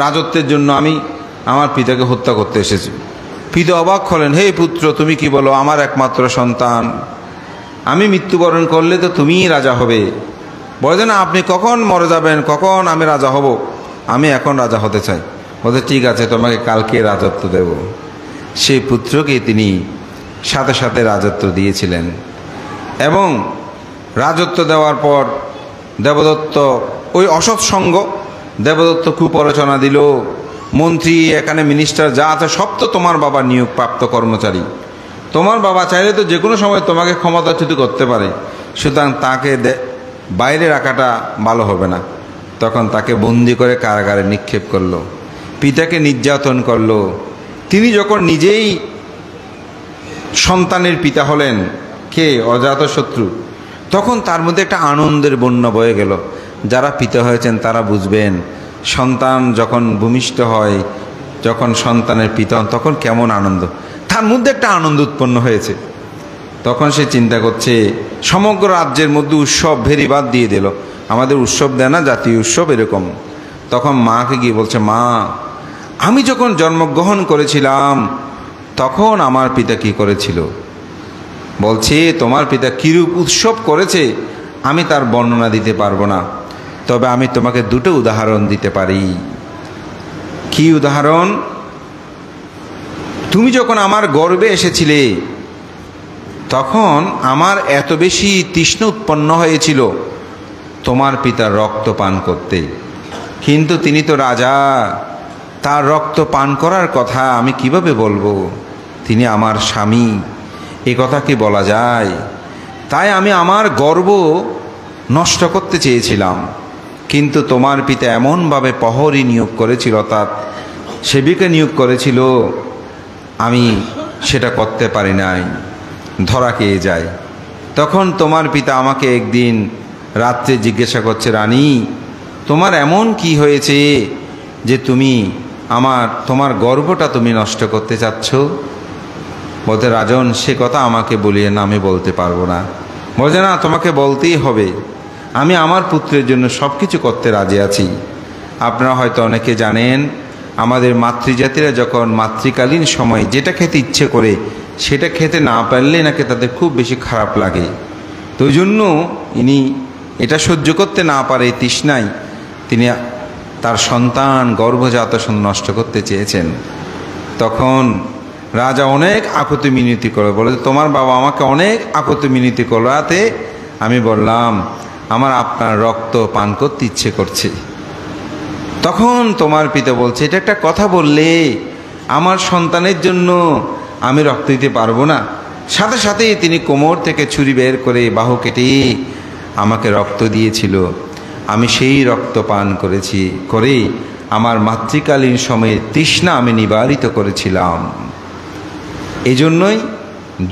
রাজত্বের জন্য আমি আমার পিতাকে হত্যা করতে এসেছি। পিতা অবাক হলেন, হে পুত্র, তুমি কি বলো? আমার একমাত্র সন্তান, আমি মৃত্যুবরণ করলে তো তুমিই রাজা হবে। বলে না, আপনি কখন মরে যাবেন, কখন আমি রাজা হব? আমি এখন রাজা হতে চাই। বলতে ঠিক আছে, তোমাকে কালকে রাজত্ব দেব। সেই পুত্রকে তিনি সাথে সাথে রাজত্ব দিয়েছিলেন। এবং রাজত্ব দেওয়ার পর দেবদত্ত ওই অসৎসঙ্গ, দেবদত্ত কুপ্ররোচনা দিল, মন্ত্রী এখানে মিনিস্টার যা আছে সব তো তোমার বাবার নিয়োগপ্রাপ্ত কর্মচারী, তোমার বাবা চাইলে তো যে কোনো সময় তোমাকে ক্ষমতাচ্যুত করতে পারে, সুতরাং তাকে বাইরে রাখাটা ভালো হবে না। তখন তাকে বন্দি করে কারাগারে নিক্ষেপ করলো, পিতাকে নির্যাতন করলো। তিনি যখন নিজেই সন্তানের পিতা হলেন, কে? অজাতশত্রু, তখন তার মধ্যে একটা আনন্দের বন্যা বয়ে গেল। যারা পিতা হয়েছেন তারা বুঝবেন, সন্তান যখন ভূমিষ্ঠ হয়, যখন সন্তানের পিতা হন, তখন কেমন আনন্দ। তার মধ্যে একটা আনন্দ উৎপন্ন হয়েছে। তখন সে চিন্তা করছে, সমগ্র রাজ্যের মধ্যে উৎসব ভেরিবাদ দিয়ে দিল। আমাদের উৎসব দেয় না, জাতীয় উৎসব এরকম। তখন মাকে গিয়ে বলছে, মা, আমি যখন জন্মগ্রহণ করেছিলাম তখন আমার পিতা কি করেছিল? বলছে, তোমার পিতা কিরূপ উৎসব করেছে আমি তার বর্ণনা দিতে পারবো না, তবে আমি তোমাকে দুটো উদাহরণ দিতে পারি। কি উদাহরণ? তুমি যখন আমার গর্ভে এসেছিলে তখন আমার এত বেশি তৃষ্ণা উৎপন্ন হয়েছিল তোমার পিতার রক্ত পান করতে, কিন্তু তিনি তো রাজা, তার রক্ত পান করার কথা আমি কিভাবে বলবো? তিনি আমার স্বামী, এ কথা কি বলা যায়? তাই আমি আমার গর্ব নষ্ট করতে চেয়েছিলাম, কিন্তু তোমার পিতা এমনভাবে প্রহরী নিয়োগ করেছিল, অর্থাৎ সেবিকা নিয়োগ করেছিল, আমি সেটা করতে পারি নাই, ধরা খেয়ে যায়। তখন তোমার পিতা আমাকে একদিন রাত্রে জিজ্ঞাসা করছে, রানী, তোমার এমন কি হয়েছে যে তুমি তোমার গর্বটা তুমি নষ্ট করতে চাচ্ছ? বলতে, রাজন, সে কথা আমাকে বলিয়ে না, আমি বলতে পারবো না। বলছে, না, তোমাকে বলতেই হবে, আমি আমার পুত্রের জন্য সব কিছু করতে রাজি আছি। আপনারা হয়তো অনেকে জানেন, আমাদের মাতৃজাতিরা যখন মাতৃকালীন সময় যেটা খেতে ইচ্ছে করে সেটা খেতে না পারলে নাকি তাদের খুব বেশি খারাপ লাগে। তো ওই জন্য ইনি এটা সহ্য করতে না পারে তৃষ্ণায় তিনি তার সন্তান গর্ভজাত নষ্ট করতে চেয়েছেন। তখন রাজা অনেক আকুতি মিনতি করে, বলে, তোমার বাবা আমাকে অনেক আকুতি মিনতি করাতে আমি বললাম আমার আপনার রক্ত পান করতে ইচ্ছে করছে। তখন তোমার পিতা বলছে, এটা একটা কথা বললে, আমার সন্তানের জন্য আমি রক্ত দিতে পারবো না। সাথে সাথেই তিনি কোমর থেকে ছুরি বের করে বাহু কেটে আমাকে রক্ত দিয়েছিল। আমি সেই রক্ত পান করে আমার মাতৃকালীন সময়ে তৃষ্ণা আমি নিবারিত করেছিলাম। এই জন্যই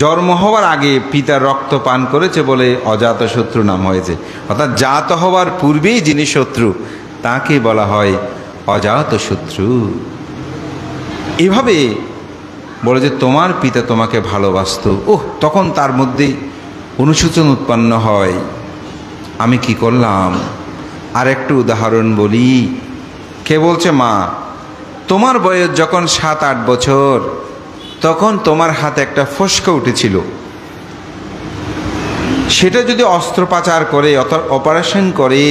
জন্ম হওয়ার আগে পিতার রক্ত পান করেছে বলে অজাতশত্রু নাম হয়েছে। অর্থাৎ জাত হওয়ার পূর্বেই যিনি শত্রু তাকে বলা হয় অজাতশত্রু। এভাবে বলে যে তোমার পিতা তোমাকে ভালোবাসত। তখন তার মধ্যে অনুশোচন উৎপন্ন হয়, আমি কি করলাম? আর একটু উদাহরণ বলি। কে বলছে, মা, তোমার বয়স যখন 7-8 বছর তখন তোমার হাতে একটা ফোস্কা উঠেছিল, সেটা যদি অস্ত্রোপচার করে অর্থাৎ অপারেশন করে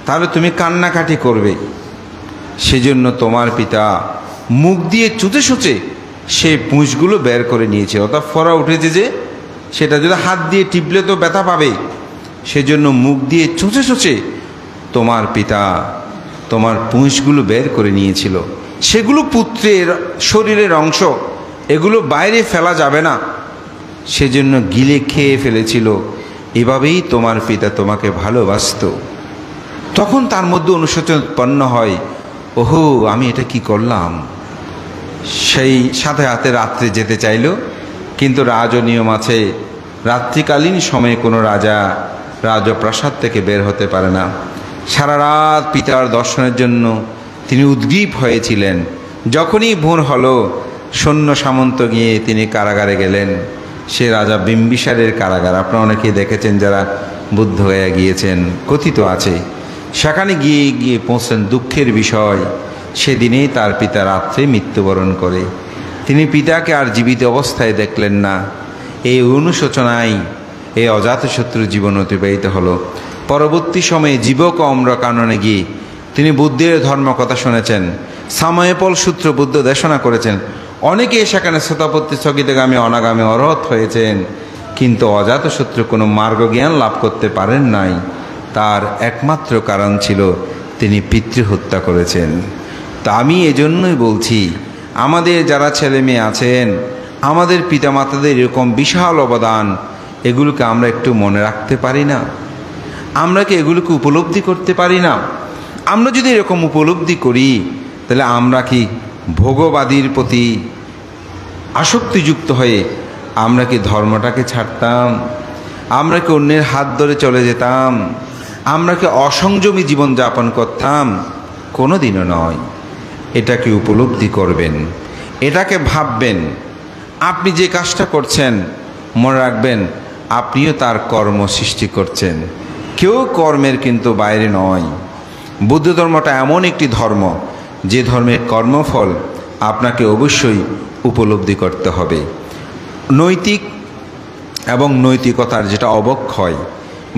তাহলে তুমি কান্নাকাটি করবে। সেজন্য তোমার পিতা মুখ দিয়ে চুচে চুচে সেই পুঁজগুলো বের করে নিয়েছে। অর্থাৎ ফোড়া উঠেছে যে সেটা যদি হাত দিয়ে টিপলে তো ব্যথা পাবে, সেজন্য মুখ দিয়ে চুচে চুচে তোমার পিতা তোমার পুঁজগুলো বের করে নিয়েছিল। সেগুলো পুত্রের শরীরের অংশ, এগুলো বাইরে ফেলা যাবে না, সেজন্য গিলে খেয়ে ফেলেছিল। এভাবেই তোমার পিতা তোমাকে ভালোবাসত। তখন তার মধ্যে অনুশোচন উৎপন্ন হয়, ওহো, আমি এটা কি করলাম। সেই সাথে হাতে রাত্রে যেতে চাইল, কিন্তু রাজনিয়ম আছে, রাত্রিকালীন সময়ে কোনো রাজা রাজপ্রাসাদ থেকে বের হতে পারে না। সারা রাত পিতার দর্শনের জন্য তিনি উদ্গ্রীব হয়েছিলেন। যখনই ভোর হলো সৈন্য সামন্ত গিয়ে তিনি কারাগারে গেলেন। সে রাজা বিম্বিসারের কারাগার, আপনারা অনেকেই দেখেছেন যারা বুদ্ধ হয়ে গিয়েছেন, কথিত আছে। সেখানে গিয়ে পৌঁছলেন। দুঃখের বিষয়, সেদিনেই তার পিতা রাত্রে মৃত্যুবরণ করে। তিনি পিতাকে আর জীবিত অবস্থায় দেখলেন না। এই অনুশোচনায় এই অজাতশত্রু জীবন অতিবাহিত হলো। পরবর্তী সময়ে জীবক অম্রকাননে গিয়ে তিনি বুদ্ধের ধর্ম কথা শুনেছেন। সাময়েপল সূত্র বুদ্ধ দেশনা করেছেন। অনেকে সেখানে শ্রোতাপত্তি স্থগিতগামী অনাগামী অরহত হয়েছেন, কিন্তু অজাতশত্রু কোনো মার্গজ্ঞান লাভ করতে পারেন নাই। তার একমাত্র কারণ ছিল তিনি পিতৃহত্যা করেছেন। তা আমি এজন্যই বলছি, আমাদের যারা ছেলে মেয়ে আছেন আমাদের পিতামাতাদের এরকম বিশাল অবদান, এগুলোকে আমরা একটু মনে রাখতে পারি না? আমরা কি এগুলোকে উপলব্ধি করতে পারি না? আমরা যদি এরকম উপলব্ধি করি, তাহলে আমরা কি ভোগবাদীর প্রতি আসক্তিযুক্ত হয়ে আমরা কি ধর্মটাকে ছাড়তাম? আমরা কি অন্যের হাত ধরে চলে যেতাম? আমরা কি অসংযমী জীবনযাপন করতাম? কোনো দিনও নয়। এটাকে উপলব্ধি করবেন, এটাকে ভাববেন। আপনি যে কাজটা করছেন, মনে রাখবেন আপনিও তার কর্ম সৃষ্টি করছেন। কেউ কর্মের কিন্তু বাইরে নয়। বুদ্ধ ধর্মটা এমন একটি ধর্ম, যে ধর্মের কর্মফল আপনাকে অবশ্যই উপলব্ধি করতে হবে। নৈতিক এবং নৈতিকতার যেটা অবক্ষয়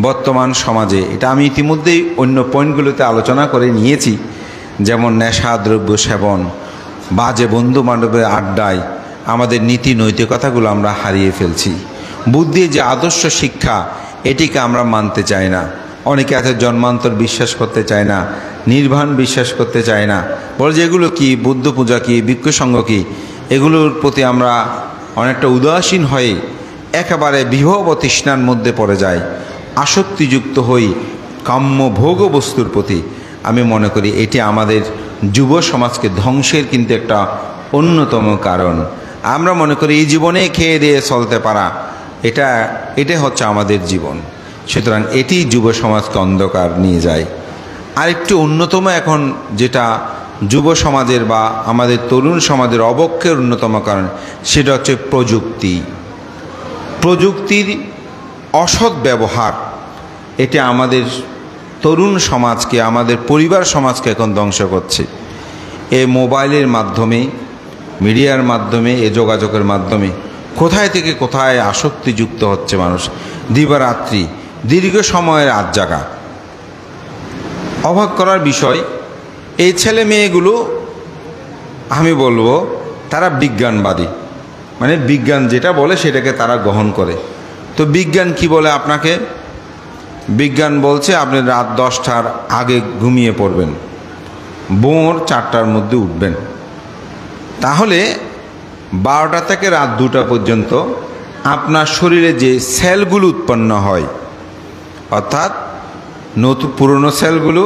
বর্তমান সমাজে, এটা আমি ইতিমধ্যেই অন্য পয়েন্টগুলোতে আলোচনা করে নিয়েছি। যেমন নেশা দ্রব্য সেবন, বাজে বন্ধু বান্ধবের আড্ডায় আমাদের নীতি নৈতিকতাগুলো আমরা হারিয়ে ফেলছি। বুদ্ধির যে আদর্শ শিক্ষা, এটিকে আমরা মানতে চাই না। অনেকে আছে জন্মান্তর বিশ্বাস করতে চায় না, নির্বাণ বিশ্বাস করতে চায় না, বলে যে এগুলো কি, বুদ্ধ পূজা কি, ভিক্ষু সংঘ কি, এগুলোর প্রতি আমরা অনেকটা উদাসীন হয়ে একেবারে বিভব তৃষ্ণার মধ্যে পড়ে যায়, আসক্তিযুক্ত হই কাম্য ভোগ বস্তুর প্রতি। আমি মনে করি এটি আমাদের যুব সমাজকে ধ্বংসের কিন্তু একটা অন্যতম কারণ। আমরা মনে করি এই জীবনে খেয়ে দিয়ে চলতে পারা, এটা হচ্ছে আমাদের জীবন। সুতরাং এটি যুব সমাজকে অন্ধকার নিয়ে যায়। আরেকটি অন্যতম এখন যেটা যুব সমাজের বা আমাদের তরুণ সমাজের অবক্ষয়ের অন্যতম কারণ, সেটা হচ্ছে প্রযুক্তি। প্রযুক্তির অসৎ ব্যবহার, এটা আমাদের তরুণ সমাজকে, আমাদের পরিবার সমাজকে এখন ধ্বংস করছে। এই মোবাইলের মাধ্যমে, মিডিয়ার মাধ্যমে, এ যোগাযোগের মাধ্যমে কোথায় থেকে কোথায় আসক্তিযুক্ত হচ্ছে মানুষ। দিবারাত্রি দীর্ঘ সময়ের রাত জাগা। অবাক করার বিষয়, এই ছেলে মেয়েগুলো আমি বলবো তারা বিজ্ঞানবাদী, মানে বিজ্ঞান যেটা বলে সেটাকে তারা গ্রহণ করে। তো বিজ্ঞান কি বলে আপনাকে? বিজ্ঞান বলছে আপনি রাত 10টার আগে ঘুমিয়ে পড়বেন, ভোর 4টার মধ্যে উঠবেন। তাহলে 12টা থেকে রাত 2টা পর্যন্ত আপনার শরীরে যে সেলগুলো উৎপন্ন হয়, অর্থাৎ নতুন পুরনো সেলগুলো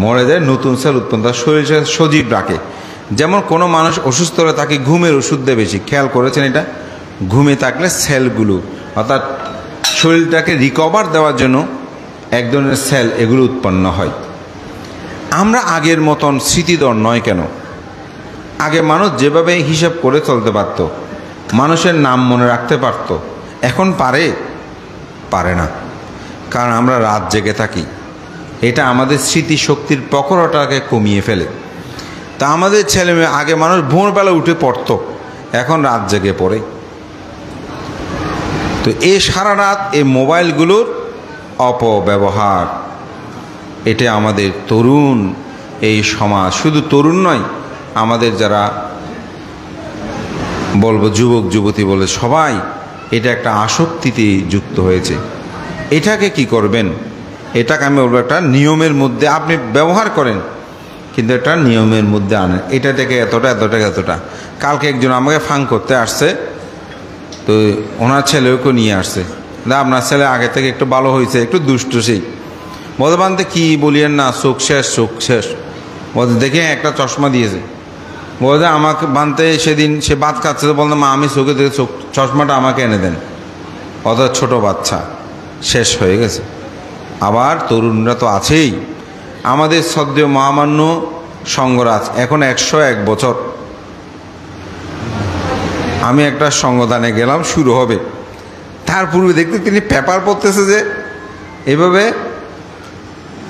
মরে যায়, নতুন সেল উৎপন্ন, তার শরীরে সজীব রাখে। যেমন কোনো মানুষ অসুস্থ হলে তাকে ঘুমের ওষুধ দেয় বেশি, খেয়াল করেছেন এটা? ঘুমে থাকলে সেলগুলো, অর্থাৎ শরীরটাকে রিকভার দেওয়ার জন্য এক ধরনের সেল এগুলো উৎপন্ন হয়। আমরা আগের মতন স্মৃতিধর নয় কেন? আগে মানুষ যেভাবে হিসাব করে চলতে পারত, মানুষের নাম মনে রাখতে পারত, এখন পারে না। কারণ আমরা রাত জেগে থাকি। এটা আমাদের স্মৃতিশক্তির প্রখরতাকে কমিয়ে ফেলে। তা আমাদের ছেলে মেয়ে, আগে মানুষ ভোরবেলা উঠে পড়তো, এখন রাত জেগে পড়ে। তো এই সারা রাত এই মোবাইলগুলোর অপব্যবহার, এটা আমাদের তরুণ এই সমাজ, শুধু তরুণ নয়, আমাদের যারা বলবো যুবক যুবতী বলে সবাই এটা একটা আসক্তিতে যুক্ত হয়েছে। এটাকে কি করবেন? এটাকে আমি বলবো একটা নিয়মের মধ্যে আপনি ব্যবহার করেন, কিন্তু একটা নিয়মের মধ্যে আনেন। এটা থেকে এতটা। কালকে একজন আমাকে ফাং করতে আসছে, তো ওনার ছেলেকে নিয়ে আসছে। আপনার ছেলে আগে থেকে একটু ভালো হয়েছে, একটু দুষ্ট, সেই বলতে বানতে কি বলিয়েন না, চোখ শেষ বলতে দেখে একটা চশমা দিয়েছে। বলতে আমাকে বানতে সেদিন সে ভাত খাচ্ছে, বলতে মা আমি চোখে দেখে চশমাটা আমাকে এনে দেন। অর্থাৎ ছোট বাচ্চা, শেষ হয়ে গেছে। আবার তরুণরা তো আছেই। আমাদের শ্রদ্ধেয় মহামান্য সঙ্গরাজ এখন 101 বছর। আমি একটা সঙ্গদানে গেলাম, শুরু হবে, তার পূর্বে দেখতে তিনি পেপার পড়তেছে যে এভাবে,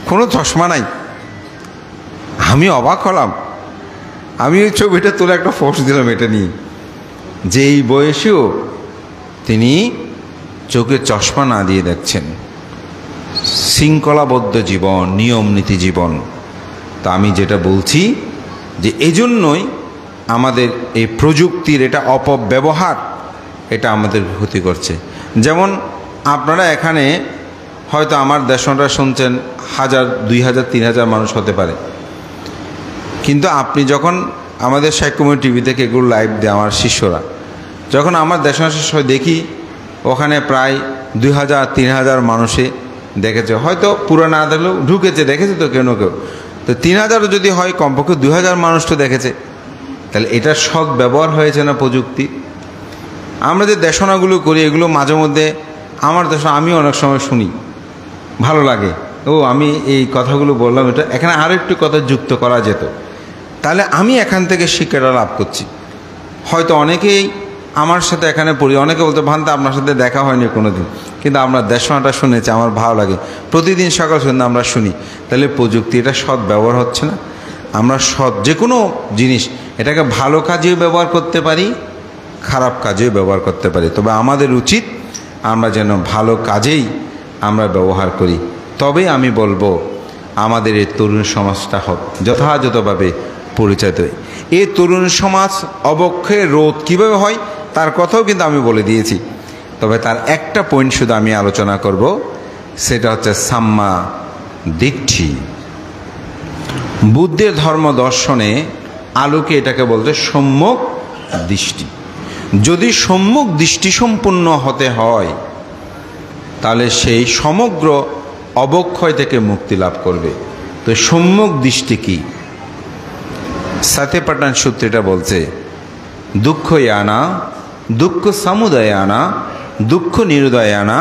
কোনো চশমা নাই। আমি অবাক হলাম। আমি ওই ছবিটা তুলে একটা পোস্ট দিলাম এটা নিয়ে, যে এই বয়সেও তিনি চোখে চশমা না দিয়ে দেখছেন। শৃঙ্খলাবদ্ধ জীবন, নিয়ম নীতি জীবন। তা আমি যেটা বলছি যে এজন্যই আমাদের এই প্রযুক্তির এটা অপব্যবহার, এটা আমাদের ক্ষতি করছে। যেমন আপনারা এখানে হয়তো আমার দেশটা শুনছেন 1000, 2000, 3000 মানুষ হতে পারে, কিন্তু আপনি যখন আমাদের শেখ কুমার টিভি থেকে এগুলো লাইভ দেয় আমার শিষ্যরা, যখন আমার দেশে আসার সময় দেখি ওখানে প্রায় 2000-3000 মানুষে দেখেছে, হয়তো পুরো না দেখলেও ঢুকেছে, দেখেছে তো কেউ কেউ। তো 3000 যদি হয়, কমপক্ষে 2000 মানুষ তো দেখেছে। তাহলে এটা সৎ ব্যবহার হয়েছে না প্রযুক্তি? আমরা যে দেশনাগুলো করি এগুলো মাঝে মধ্যে আমার দেশনা আমি অনেক সময় শুনি, ভালো লাগে। ও আমি এই কথাগুলো বললাম, এটা এখানে আরও একটু কথা যুক্ত করা যেত, তাহলে আমি এখান থেকে শিক্ষাটা লাভ করছি। হয়তো অনেকেই আমার সাথে এখানে পড়ি, অনেকে বলতে ভান্তা আপনার সাথে দেখা হয়নি কোনো দিন, কিন্তু আমরা দেশনাটা শুনেছি, আমার ভালো লাগে, প্রতিদিন সকাল সন্ধ্যা আমরা শুনি। তাহলে প্রযুক্তি এটা সৎ ব্যবহার হচ্ছে না? আমরা সৎ যে কোনো জিনিস এটাকে ভালো কাজেও ব্যবহার করতে পারি, খারাপ কাজেও ব্যবহার করতে পারি। তবে আমাদের উচিত আমরা যেন ভালো কাজেই আমরা ব্যবহার করি। তবে আমি বলবো আমাদের এই তরুণ সমাজটা হোক যথাযথভাবে পরিচালিত হয়। এই তরুণ সমাজ অবক্ষয়ের রোধ কীভাবে হয় তার কথাও কিন্তু আমি বলে দিয়েছি। তবে তার একটা পয়েন্ট শুধু আমি আলোচনা করব, সেটা হচ্ছে সাম্মা দিট্ঠি। বুদ্ধের ধর্ম দর্শনে আলোকে এটাকে বলতে সম্যক দৃষ্টি। যদি সম্যক দৃষ্টি সম্পূর্ণ হতে হয় তাহলে সেই সমগ্র অবক্ষয় থেকে মুক্তি লাভ করবে। তো সম্যক দৃষ্টি কি? সাতেপাটান সূত্রটা বলছে, দুঃখ ইয়ানা দুঃখ সমুদয়ানা দুঃখ নিরুদয়ানা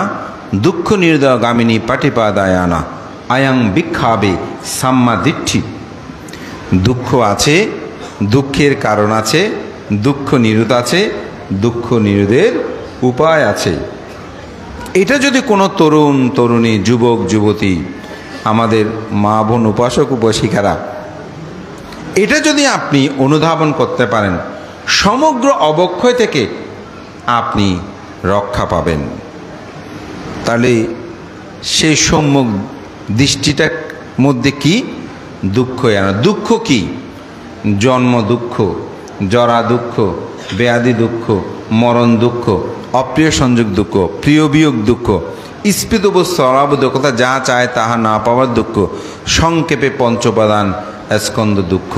দুঃখ নিরুদয়গামিনী পাটিপাদায়ানা আয়াং বিক্ষাবে সাম্মা দিট্ঠি। দুঃখ আছে, দুঃখের কারণ আছে, দুঃখ নিরোধ আছে, দুঃখ নিরোধের উপায় আছে। এটা যদি কোনো তরুণ তরুণী, যুবক যুবতী, আমাদের মা বোন, উপাসক উপাসিকারা, এটা যদি আপনি অনুধাবন করতে পারেন, সমগ্র অবক্ষয় থেকে আপনি রক্ষা পাবেন। তাহলে সেই সম্যক দৃষ্টিটার মধ্যে কি? দুঃখ আনা। দুঃখ কি? জন্ম দুঃখ, জরা দুঃখ, ব্যাধি দুঃখ, মরণ দুঃখ, অপ্রিয় সংযোগ দুঃখ, প্রিয় বিয়োগ দুঃখ, স্ফীত বস্তু অলাবদ্ধকতা, যা চায় তাহা না পাওয়ার দুঃখ, সংক্ষেপে পঞ্চপাদান স্কন্দ দুঃখ।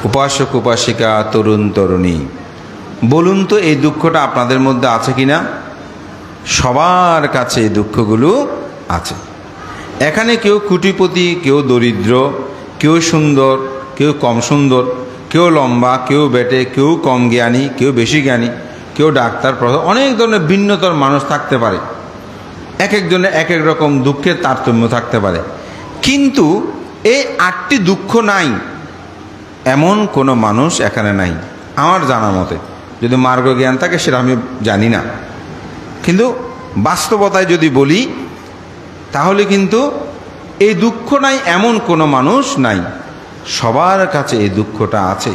উপাসক উপাসিকা, তরুণ তরুণী, বলুন তো এই দুঃখটা আপনাদের মধ্যে আছে কি না? সবার কাছে এই দুঃখগুলো আছে। এখানে কেউ কোটিপতি, কেউ দরিদ্র, কেউ সুন্দর, কেউ কম সুন্দর, কেউ লম্বা, কেউ বেটে, কেউ কম জ্ঞানী, কেউ বেশি জ্ঞানী, কেউ ডাক্তার, প্রফেসর, অনেক ধরনের ভিন্নতর মানুষ থাকতে পারে। এক একজনের এক এক রকম দুঃখের তারতম্য থাকতে পারে। কিন্তু এই 8টি দুঃখ নাই এমন কোনো মানুষ এখানে নাই আমার জানা মতে। যদি মার্গ জ্ঞান থাকে সেটা আমি জানি না, কিন্তু বাস্তবতায় যদি বলি তাহলে কিন্তু এই দুঃখ নাই এমন কোনো মানুষ নাই, সবার কাছে এই দুঃখটা আছে।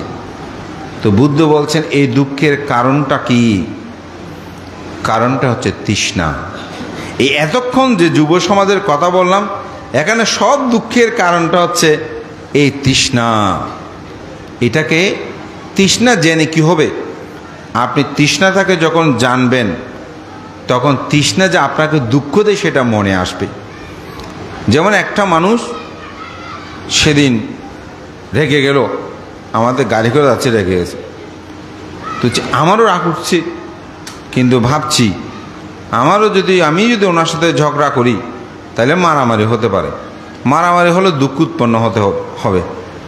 তো বুদ্ধ বলছেন এই দুঃখের কারণটা কি? কারণটা হচ্ছে তৃষ্ণা। এই এতক্ষণ যে যুব সমাজের কথা বললাম, এখানে সব দুঃখের কারণটা হচ্ছে এই তৃষ্ণা। এটাকে তৃষ্ণা জেনে কি হবে? আপনি তৃষ্ণাটাকে যখন জানবেন তখন তৃষ্ণা যে আপনাকে দুঃখ দেয় সেটা মনে আসবে। যেমন একটা মানুষ সেদিন রেগে গেল, আমাদের গাড়ি করে যাচ্ছে, রেগে গেছে। তো আমারও রাগ উঠছে, কিন্তু ভাবছি আমি যদি ওনার সাথে ঝগড়া করি তাহলে মারামারি হতে পারে, মারামারি হলে দুঃখ উৎপন্ন হবে,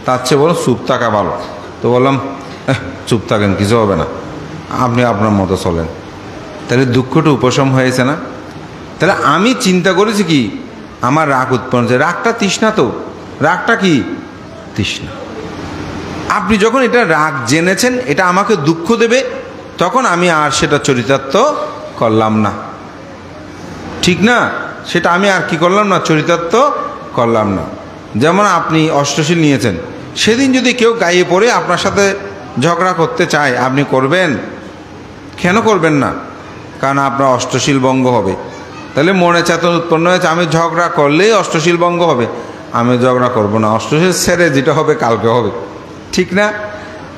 তার চেয়ে বলো চুপ থাকা ভালো। তো বললাম চুপ থাকেন, কিছু হবে না, আপনি আপনার মতো চলেন। তাহলে দুঃখটা উপশম হয়েছে না? তাহলে আমি চিন্তা করেছি কি, আমার রাগ উৎপন্ন হচ্ছে, রাগটা তৃষ্ণা। তো রাগটা কি? তৃষ্ণা। আপনি যখন এটা রাগ জেনেছেন এটা আমাকে দুঃখ দেবে, তখন আমি আর সেটা চরিতার্থ করলাম না, ঠিক না? সেটা আমি আর কি করলাম না, চরিতার্থ করলাম না। যেমন আপনি অষ্টশীল নিয়েছেন, সেদিন যদি কেউ গায়ে পড়ে আপনার সাথে ঝগড়া করতে চায়, আপনি করবেন? কেন করবেন না? কারণ আপনার অষ্টশীল ভঙ্গ হবে। তাহলে মনে চেতনা উৎপন্ন হয়েছে আমি ঝগড়া করলেই অষ্টশীল ভঙ্গ হবে, আমি ঝগড়া করব না, অষ্টশীল ছেড়ে যেটা হবে কালকে হবে, ঠিক না?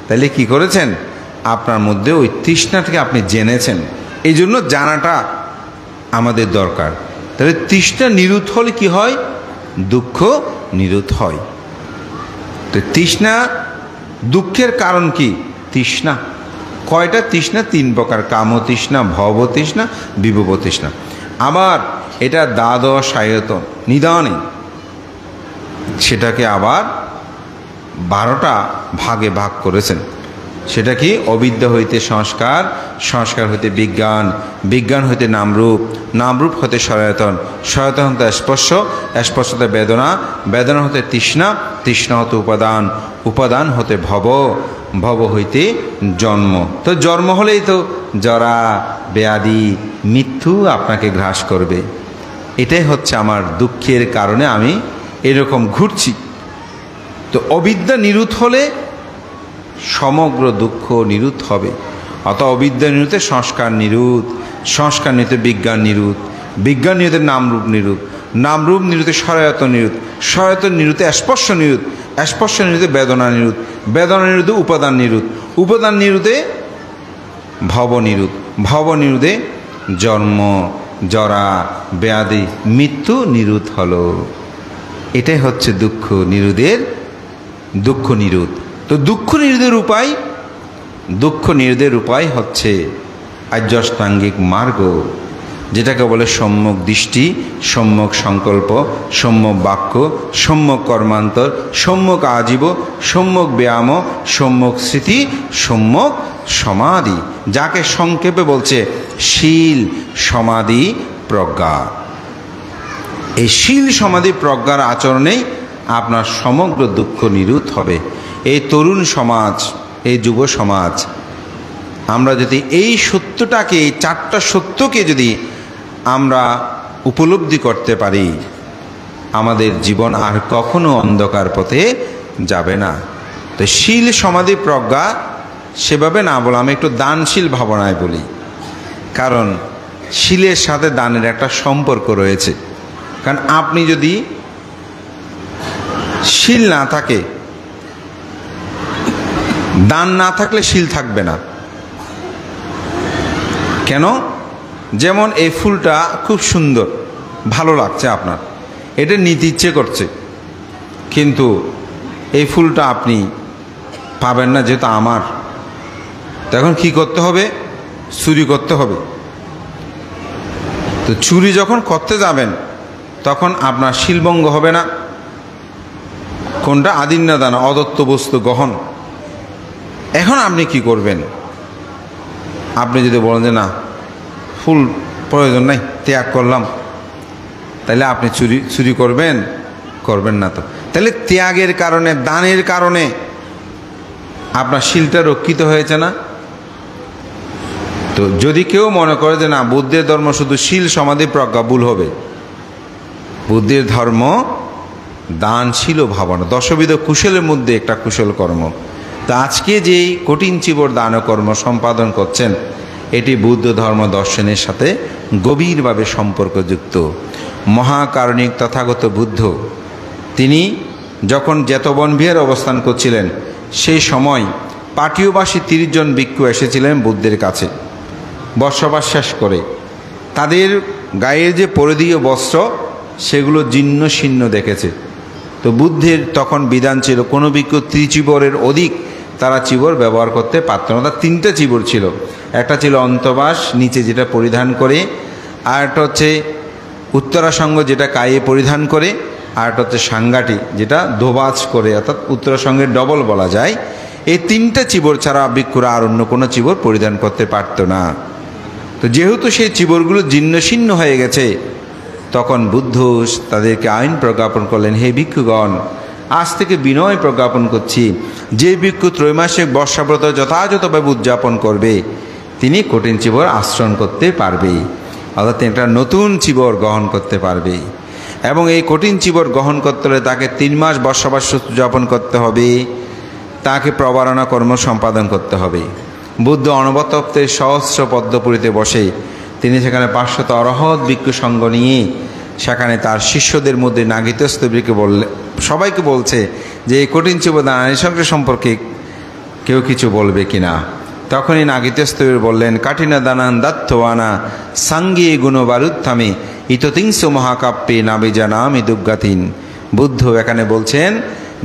তাহলে কি করেছেন? আপনার মধ্যে ওই তৃষ্ণাটাকে আপনি জেনেছেন। এই জন্য জানাটা আমাদের দরকার। তাহলে তৃষ্ণা নিরুদ্ধ হলে কি হয়? দুঃখ নিরোধ হয়। তো তৃষ্ণা, দুঃখের কারণ কি? তৃষ্ণা। কয়টা তৃষ্ণা? 3 প্রকার, কাম তৃষ্ণা, ভব তৃষ্ণা, বিভব তৃষ্ণা। আবার এটা দ্বাদশ আয়তন নিদানে, সেটাকে আবার 12টা ভাগে ভাগ করেছেন। সেটা কি? অবিদ্যা হইতে সংস্কার, সংস্কার হইতে বিজ্ঞান, বিজ্ঞান হইতে নামরূপ, নামরূপ হতে সনাতন, সনাতন হতে স্পর্শ, স্পর্শ হতে বেদনা, বেদনা হতে তৃষ্ণা, তৃষ্ণা হতে উপাদান, উপাদান হতে ভব, ভব হইতে জন্ম। তো জন্ম হলেই তো জরা ব্যাধি মৃত্যু আপনাকে গ্রাস করবে। এটাই হচ্ছে আমার দুঃখের কারণে আমি এরকম ঘুরছি। তো অবিদ্যা নিরুদ্ধ হলে সমগ্র দুঃখ নিরুদ্ধ হবে। অত অবিদ্যা নিরুদ্ধে সংস্কার নিরুদ্ধ, সংস্কার নিরুদ্ধে বিজ্ঞান নিরুদ্ধ, বিজ্ঞান নিরুদ্ধে নামরূপ নিরুদ্ধ, নামরূপ নিরুদ্ধে সনাতন নিরুদ্ধ, সনাতন নিরুদ্ধে স্পর্শ নিরুদ্ধ, স্পর্শ নিরুদ্ধে বেদনা নিরুদ্ধ, বেদনা নিরুদ্ধে উপাদান নিরুদ্ধ, উপাদান নিরুদ্ধে ভব নিরুদ্ধ, ভব নিরুদ্ধে জন্ম জরা ব্যাধি মৃত্যু নিরুদ্ধ হলো। এটাই হচ্ছে দুঃখ নিরোধের, দুঃখ নিরোধ। তো দুঃখ নিরোধের উপায়, দুঃখ নিরোধের উপায় হচ্ছে আর্যাষ্টাঙ্গিক মার্গ, যেটাকে বলে সম্যক দৃষ্টি, সম্যক সংকল্প, সম্যক বাক্য, সম্যক কর্মান্তর, সম্যক আজীব, সম্যক ব্যায়াম, সম্যক স্মৃতি, সম্যক সমাধি, যাকে সংক্ষেপে বলছে শীল সমাধি প্রজ্ঞা। এই শীল সমাধি প্রজ্ঞার আচরণেই আপনার সমগ্র দুঃখ নিরুদ্ধ হবে। এই তরুণ সমাজ, এই যুব সমাজ, আমরা যদি এই সত্যটাকে, এই 4টা সত্যকে যদি আমরা উপলব্ধি করতে পারি, আমাদের জীবন আর কখনো অন্ধকার পথে যাবে না। তো শীল সমাধি প্রজ্ঞা সেভাবে না বলে আমি একটু দানশীল ভাবনায় বলি, কারণ শীলের সাথে দানের একটা সম্পর্ক রয়েছে। কারণ আপনি যদি শীল না থাকে, দান না থাকলে শীল থাকবে না। কেন? যেমন এই ফুলটা খুব সুন্দর, ভালো লাগছে আপনার, এটা নিতে ইচ্ছে করছে, কিন্তু এই ফুলটা আপনি পাবেন না যেহেতু আমার। তখন কি করতে হবে? চুরি করতে হবে। তো চুরি যখন করতে যাবেন তখন আপনার শিলভঙ্গ হবে না। কোনটা? আদিন্না দান, অদত্ত বস্তু গ্রহণ। এখন আপনি কি করবেন? আপনি যদি বলেন যে না, ফুল প্রয়োজন নাই, ত্যাগ করলাম, তাহলে আপনি চুরি করবেন? করবেন না। তো তাহলে ত্যাগের কারণে, দানের কারণে আপনার শীলটা রক্ষিত হয়েছে না? তো যদি কেউ মনে করে যে না, বুদ্ধের ধর্ম শুধু শীল সমাধি প্রজ্ঞা, ভুল হবে। বুদ্ধের ধর্ম দানশীল ভাবনা, দশবিধ কুশলের মধ্যে একটা কুশল কর্ম। তো আজকে যেই কঠিন চিবর দান কর্ম সম্পাদন করছেন, এটি বুদ্ধ ধর্ম দর্শনের সাথে গভীরভাবে সম্পর্কযুক্ত। মহাকারণিক তথাগত বুদ্ধ, তিনি যখন জেতবন বিহারে অবস্থান করছিলেন, সেই সময় পাটীয়বাসী 30 জন ভিক্ষু এসেছিলেন বুদ্ধের কাছে বর্ষবাস শেষ করে। তাদের গায়ের যে পরিধেয় বস্ত্র, সেগুলো জীর্ণ শীর্ণ দেখেছে। তো বুদ্ধের তখন বিধান ছিল, কোনো ভিক্ষু ত্রিচিবরের অধিক তারা চিবর ব্যবহার করতে পারত না। তার 3টা চিবর ছিল। একটা ছিল অন্তবাস, নিচে যেটা পরিধান করে, আর একটা হচ্ছে উত্তরাসঙ্গ, যেটা গায়ে পরিধান করে, আর একটা হচ্ছে সাঙ্গাটি, যেটা দোবাজ করে, অর্থাৎ উত্তরাসঙ্গের ডবল বলা যায়। এই 3টা চিবর ছাড়া ভিক্ষুরা আর অন্য কোনো চিবর পরিধান করতে পারত না। তো যেহেতু সেই চিবরগুলো জীর্ণশীর্ণ হয়ে গেছে, তখন বুদ্ধ তাদেরকে আইন প্রজ্ঞাপন করলেন, হে ভিক্ষুগণ, আজ থেকে বিনয় প্রজ্ঞাপন করছি, যে ভিক্ষু ত্রৈমাসিক বর্ষাব্রত যথাযথভাবে উদযাপন করবে, তিনি কঠিন চিবর আশ্রয় করতে পারবে, অর্থাৎ একটা নতুন চিবর গ্রহণ করতে পারবে। এবং এই কঠিন চিবর গ্রহণ করতে হলে তাকে 3 মাস বর্ষাবাস উদযাপন করতে হবে, তাকে প্রবারণা কর্ম সম্পাদন করতে হবে। বুদ্ধ অনবতপ্তের সহস্র পদ্মপুরীতে বসে তিনি সেখানে 500 অরহৎ ভিক্ষু সঙ্গ নিয়ে সেখানে তার শিষ্যদের মধ্যে নাগিতস্তবীকে সবাইকে বলছে যে এই কঠিন চিবর দানের সম্পর্কে কেউ কিছু বলবে কিনা। তখনই নাগিতস্তবীর বললেন, কাঠিনা দানান দাত্তওয়ানা সাঙ্গী গুণবারুত্থামে ইততিংস মহাকাব্যে নাবিজানামি দুর্গাতিন। বুদ্ধ এখানে বলছেন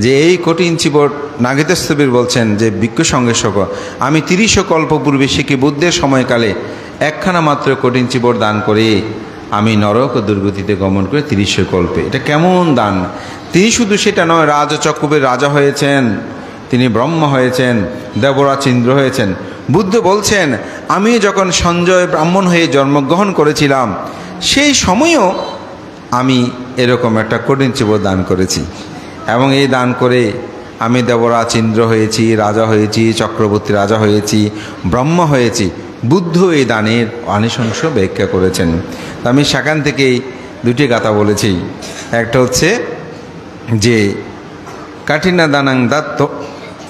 যে এই কঠিন চিবর নাগিতস্থবির বলছেন যে ভিক্ষু সঙ্গে শোক, আমি 30 কল্প পূর্বে শিখি বুদ্ধের সময়কালে একখানা মাত্র কঠিন চিবর দান করে আমি নরক ও দুর্গতিতে গমন করে 30 কল্পে। এটা কেমন দান! তিনি শুধু সেটা নয়, রাজচক্রবের রাজা হয়েছেন, তিনি ব্রহ্মা হয়েছেন, দেবরাজ ইন্দ্র হয়েছেন। বুদ্ধ বলছেন আমি যখন সঞ্জয় ব্রাহ্মণ হয়ে জন্মগ্রহণ করেছিলাম সেই সময়ও আমি এরকম একটা কঠিন চিবর দান করেছি, এবং এই দান করে আমি দেবরাজ ইন্দ্র হয়েছি, রাজা হয়েছি, চক্রবর্তী রাজা হয়েছি, ব্রহ্মা হয়েছি। বুদ্ধ এই দানের আনিশংস ব্যাখ্যা করেছেন। আমি সেখান থেকেই দুটি গাথা বলেছি। একটা হচ্ছে যে কাঠিনা দানাং দাত্ত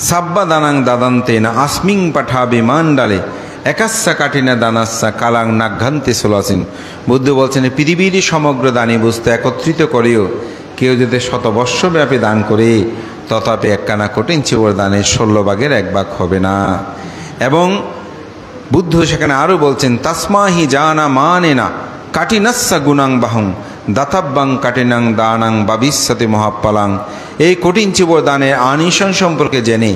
সাব্বা দানাং দাদান্তে না আসমিং পাঠা বিমান ডালে একাস্যা কাঠিনা দানাস্যা কালাং নাঘান্তে সোলাসিন। বুদ্ধ বলছেন পৃথিবীর সমগ্র দানী বস্তু একত্রিত করেও কেউ যদি শতবর্ষব্যাপী দান করে তথাপি একখানা কঠিন চিবর দানের 16 ভাগের 1 ভাগ হবে না। এবং বুদ্ধ সেখানে আরও বলছেন তাসমাহি জানা মানে না কাঠিনাস্যা গুণাং বাহং দাতাব্বাং কাঠিনাং দানাং বাবিষ্যতে মহাপ্পালাং। এই কঠিন চিবর দানের আনিশংস সম্পর্কে জেনে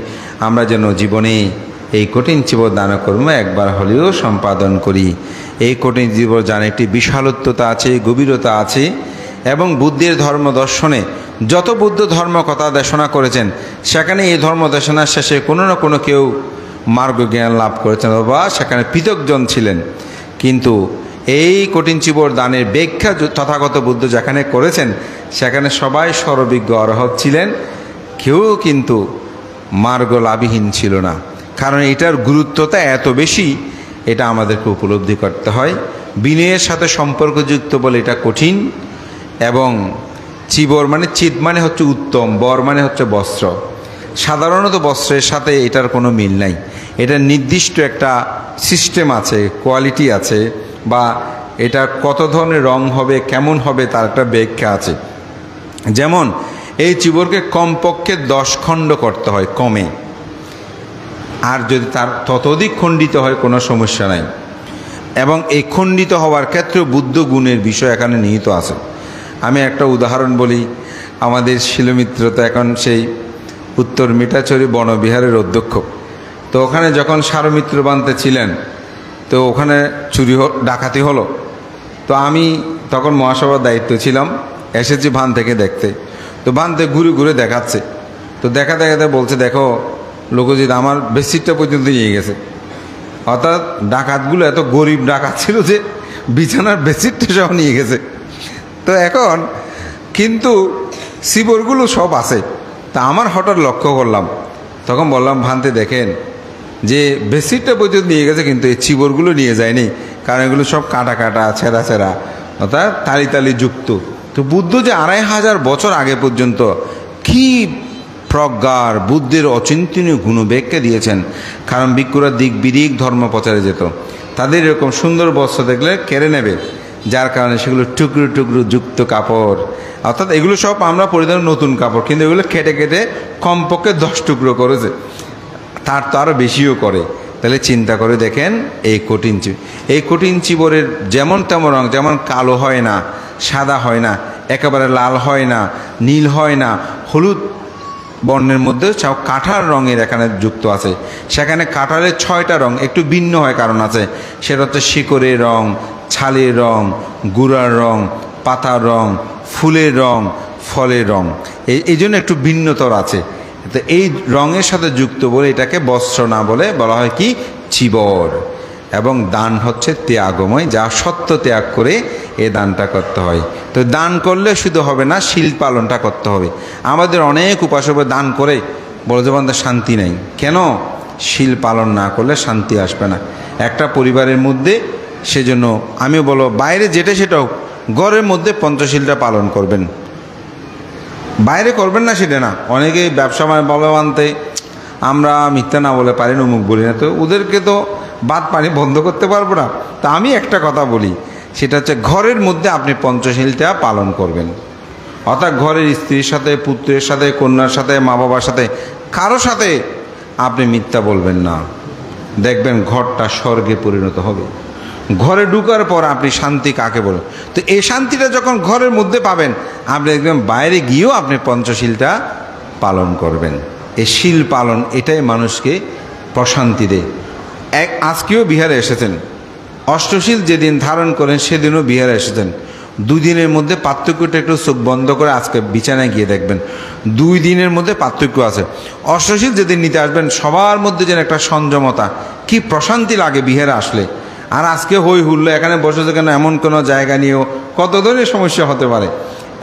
আমরা যেন জীবনে এই কঠিন চিবর দান কর্ম একবার হলেও সম্পাদন করি। এই কঠিন চিবর দানের একটি বিশালত্বতা আছে, গভীরতা আছে, এবং বুদ্ধের ধর্ম দর্শনে যত বুদ্ধ ধর্ম কথা দেশনা করেছেন সেখানে এই ধর্ম দেশনার শেষে কোনো না কোনো কেউ মার্গ জ্ঞান লাভ করেছেন বা সেখানে পৃথকজন ছিলেন। কিন্তু এই কঠিন চিবর দানের ব্যাখ্যা তথাগত বুদ্ধ যেখানে করেছেন সেখানে সবাই সর্ববিজ্ঞ অরহৎ ছিলেন, কেউ কিন্তু মার্গ লাভহীন ছিল না। কারণ এটার গুরুত্বটা এত বেশি, এটা আমাদেরকে উপলব্ধি করতে হয়। বিনয়ের সাথে সম্পর্কযুক্ত বলে এটা কঠিন। এবং চিবর মানে চিত মানে হচ্ছে উত্তম, বর মানে হচ্ছে বস্ত্র। সাধারণত বস্ত্রের সাথে এটার কোনো মিল নাই। এটার নির্দিষ্ট একটা সিস্টেম আছে, কোয়ালিটি আছে, বা এটা কত ধরনের রং হবে, কেমন হবে তার একটা ব্যাখ্যা আছে। যেমন এই চিবরকে কমপক্ষে 10 খণ্ড করতে হয় কমে, আর যদি তার ততোধিক খণ্ডিত হয় কোনো সমস্যা নাই। এবং এই খণ্ডিত হওয়ার ক্ষেত্রে বুদ্ধ গুণের বিষয় এখানে নিহিত আছে। আমি একটা উদাহরণ বলি। আমাদের শিলমিত্র তো এখন সেই উত্তর মিঠাচুরি বনবিহারের অধ্যক্ষ। তো ওখানে যখন সারমিত্র বানতে ছিলেন তো ওখানে চুরি ডাকাতি হলো। তো আমি তখন মহাসভার দায়িত্ব ছিলাম, এসেছি ভান থেকে দেখতে। তো ভান থেকে ঘুরে ঘুরে দেখাচ্ছে। তো দেখাতে বলছে দেখো লোকজিৎ আমার বেডশিটটা পর্যন্ত নিয়ে গেছে। অর্থাৎ ডাকাতগুলো এত গরিব ডাকাত ছিল যে বিছানার বেডশিটটা সব নিয়ে গেছে। তো এখন কিন্তু চিবরগুলো সব আছে। তা আমার হঠাৎ লক্ষ্য করলাম, তখন বললাম ভানতে দেখেন যে বেডশিটটা পর্যন্ত নিয়ে গেছে কিন্তু এই চিবরগুলো নিয়ে যায়নি, কারণ এগুলো সব কাটা কাটা ছেঁড়া ছেঁড়া, অর্থাৎ তালি তালি যুক্ত। তো বুদ্ধ যে 2500 বছর আগে পর্যন্ত কি প্রজ্ঞার বুদ্ধের অচিন্তনীয় গুণব্যাখ্যা দিয়েছেন। কারণ ভিক্ষুরা দিক বিদিক ধর্ম প্রচারে যেত, তাদের এরকম সুন্দর বস্ত্র দেখলে কেড়ে নেবে, যার কারণে সেগুলো টুকরো টুকরো যুক্ত কাপড়, অর্থাৎ এগুলো সব আমরা পরিধান নতুন কাপড়, কিন্তু এগুলো কেটে কেটে কমপক্ষে 10 টুকরো করেছে, তার তো আরও বেশিও করে। তাহলে চিন্তা করে দেখেন এই কঠিন চিবরের যেমন তেমন রং, যেমন কালো হয় না, সাদা হয় না, একেবারে লাল হয় না, নীল হয় না, হলুদ বর্ণের মধ্যে কাঁঠাল রঙের এখানে যুক্ত আছে। সেখানে কাঁঠালের 6টা রং একটু ভিন্ন হয়, কারণ আছে সেটা হচ্ছে শিকড়ের রং, ছালের রং, গুঁড়ার রং, পাতার রং, ফুলের রং, ফলের রং, এই জন্য একটু ভিন্নতর আছে। তো এই রঙের সাথে যুক্ত বলে এটাকে বস্ত্র না বলে বলা হয় কি চিবর। এবং দান হচ্ছে ত্যাগময়, যা সত্য ত্যাগ করে এই দানটা করতে হয়। তো দান করলে শুধু হবে না, শীল পালনটা করতে হবে। আমাদের অনেক উপাসক দান করে বলে যে আমাদের শান্তি নেই। কেন? শীল পালন না করলে শান্তি আসবে না একটা পরিবারের মধ্যে। সেজন্য আমি বলো বাইরে যেটা সেটাও ঘরের মধ্যে পঞ্চশীলটা পালন করবেন, বাইরে করবেন না সেটা না। অনেকেই ব্যবসা বলে আনতে আমরা মিথ্যা না বলে পারি না, মুখ বলি না, তো ওদেরকে তো বাদ পানি বন্ধ করতে পারবো না। তা আমি একটা কথা বলি, সেটা হচ্ছে ঘরের মধ্যে আপনি পঞ্চশীলটা পালন করবেন। অর্থাৎ ঘরের স্ত্রীর সাথে, পুত্রের সাথে, কন্যার সাথে, মা বাবার সাথে, কারো সাথে আপনি মিথ্যা বলবেন না। দেখবেন ঘরটা স্বর্গে পরিণত হবে। ঘরে ঢুকার পর আপনি শান্তি কাকে বলেন? তো এই শান্তিটা যখন ঘরের মধ্যে পাবেন, আপনি দেখবেন বাইরে গিয়েও আপনি পঞ্চশীলটা পালন করবেন। এই শিল পালন এটাই মানুষকে প্রশান্তি দেয়। আজকেও বিহারে এসেছেন, অষ্টশীল যেদিন ধারণ করেন সেদিনও বিহারে এসেছেন। 2 দিনের মধ্যে পার্থক্যটা একটু চোখ বন্ধ করে আজকে বিছানায় গিয়ে দেখবেন, 2 দিনের মধ্যে পার্থক্য আছে। অষ্টশীল যেদিন নিতে আসবেন সবার মধ্যে যেন একটা সংযমতা, কি প্রশান্তি লাগে বিহারে আসলে। আর আজকে হই হুল্লো, এখানে বসেছে কেন, এমন কোনো জায়গা নিয়েও কত ধরনের সমস্যা হতে পারে।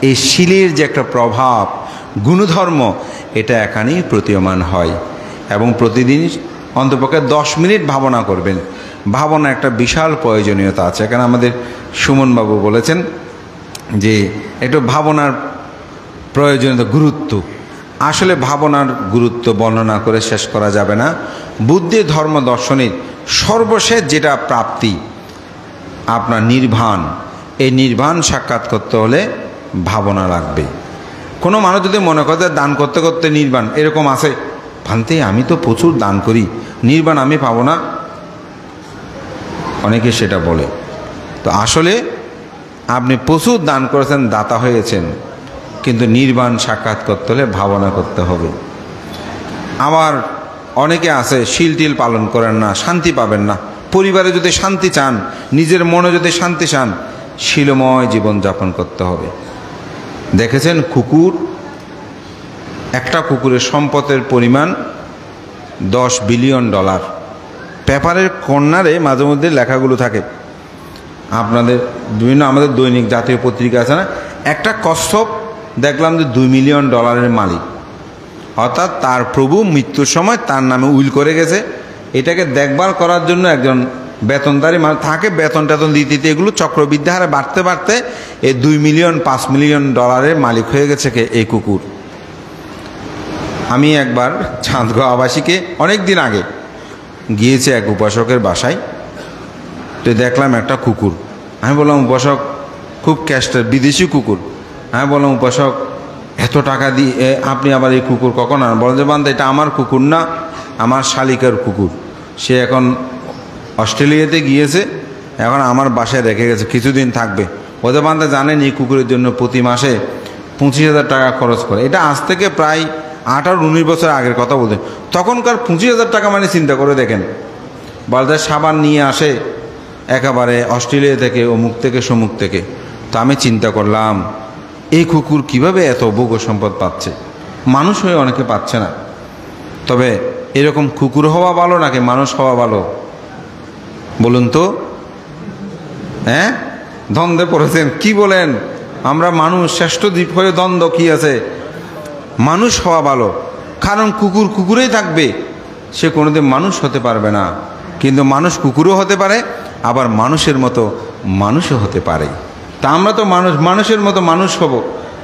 এই শিলের যে একটা প্রভাব, গুণধর্ম, এটা এখানেই প্রতীয়মান হয়। এবং প্রতিদিন অন্তপক্ষে 10 মিনিট ভাবনা করবেন। ভাবনা একটা বিশাল প্রয়োজনীয়তা আছে। এখানে আমাদের সুমনবাবু বলেছেন যে একটু ভাবনার প্রয়োজনীয়তা, গুরুত্ব। আসলে ভাবনার গুরুত্ব বর্ণনা করে শেষ করা যাবে না। বুদ্ধি ধর্ম দর্শনের সর্বশেষ যেটা প্রাপ্তি আপনার নির্বাণ, এই নির্বাণ সাক্ষাৎ করতে হলে ভাবনা লাগবে। কোনো মানুষ যদি মনে করে দান করতে করতে নির্বাণ, এরকম আছে, ভান্তে আমি তো প্রচুর দান করি, নির্বাণ আমি পাবো না, অনেকে সেটা বলে। তো আসলে আপনি প্রচুর দান করেছেন, দাতা হয়েছেন, কিন্তু নির্বাণ সাক্ষাৎ করতে হলে ভাবনা করতে হবে। আবার অনেকে আছে শিল টিল পালন করেন না, শান্তি পাবেন না। পরিবারে যদি শান্তি চান, নিজের মনে যদি শান্তি চান, শিলময় জীবনযাপন করতে হবে। দেখেছেন কুকুর, একটা কুকুরের সম্পদের পরিমাণ $10 বিলিয়ন। পেপারের কর্নারে মাঝে মধ্যে লেখাগুলো থাকে, আপনাদের বিভিন্ন আমাদের দৈনিক জাতীয় পত্রিকা আছে না, একটা কচ্ছপ দেখলাম যে $2 মিলিয়ন মালিক। অর্থাৎ তার প্রভু মৃত্যুর সময় তার নামে উইল করে গেছে। এটাকে দেখভাল করার জন্য একজন বেতনদারি মানুষ থাকে, বেতন টেতন দিতে দিতে এগুলো চক্রবৃদ্ধি হারে বাড়তে বাড়তে এই $2 মিলিয়ন 5 মিলিয়ন মালিক হয়ে গেছে কে, এই কুকুর। আমি একবার চাঁদগাঁও আবাসিকে অনেক দিন আগে গিয়েছে এক উপাসকের বাসায়, তো দেখলাম একটা কুকুর। আমি বললাম উপাসক, খুব ক্যাস্টার বিদেশি কুকুর। আমি বললাম উপাসক, এত টাকা দিয়ে আপনি আবার এই কুকুর কখন আনেন? বলেন যে বান্দা এটা আমার কুকুর না, আমার শালিকার কুকুর। সে এখন অস্ট্রেলিয়াতে গিয়েছে, এখন আমার বাসায় রেখে গেছে, কিছুদিন থাকবে। ওদের বান্দা জানেন এই কুকুরের জন্য প্রতি মাসে 25,000 টাকা খরচ করে। এটা আজ থেকে প্রায় 18-19 বছর আগের কথা বলতেন। তখনকার 25,000 টাকা মানে চিন্তা করে দেখেন। বলতে সাবান নিয়ে আসে একেবারে অস্ট্রেলিয়া থেকে, অমুক থেকে সমুক থেকে। তো আমি চিন্তা করলাম এই কুকুর কিভাবে এত ভোগ সম্পদ পাচ্ছে, মানুষ হয়ে অনেকে পাচ্ছে না। তবে এরকম কুকুর হওয়া ভালো নাকি মানুষ হওয়া ভালো বলুন তো? হ্যাঁ, দ্বন্দ্বে পড়েছেন, কি বলেন? আমরা মানুষ শ্রেষ্ঠ দ্বীপ হয়ে দ্বন্দ্ব কি আছে? মানুষ হওয়া ভালো, কারণ কুকুর কুকুরেই থাকবে, সে কোনোদিন মানুষ হতে পারবে না। কিন্তু মানুষ কুকুরও হতে পারে, আবার মানুষের মতো মানুষও হতে পারে। তা আমরা তো মানুষের মতো মানুষ হব,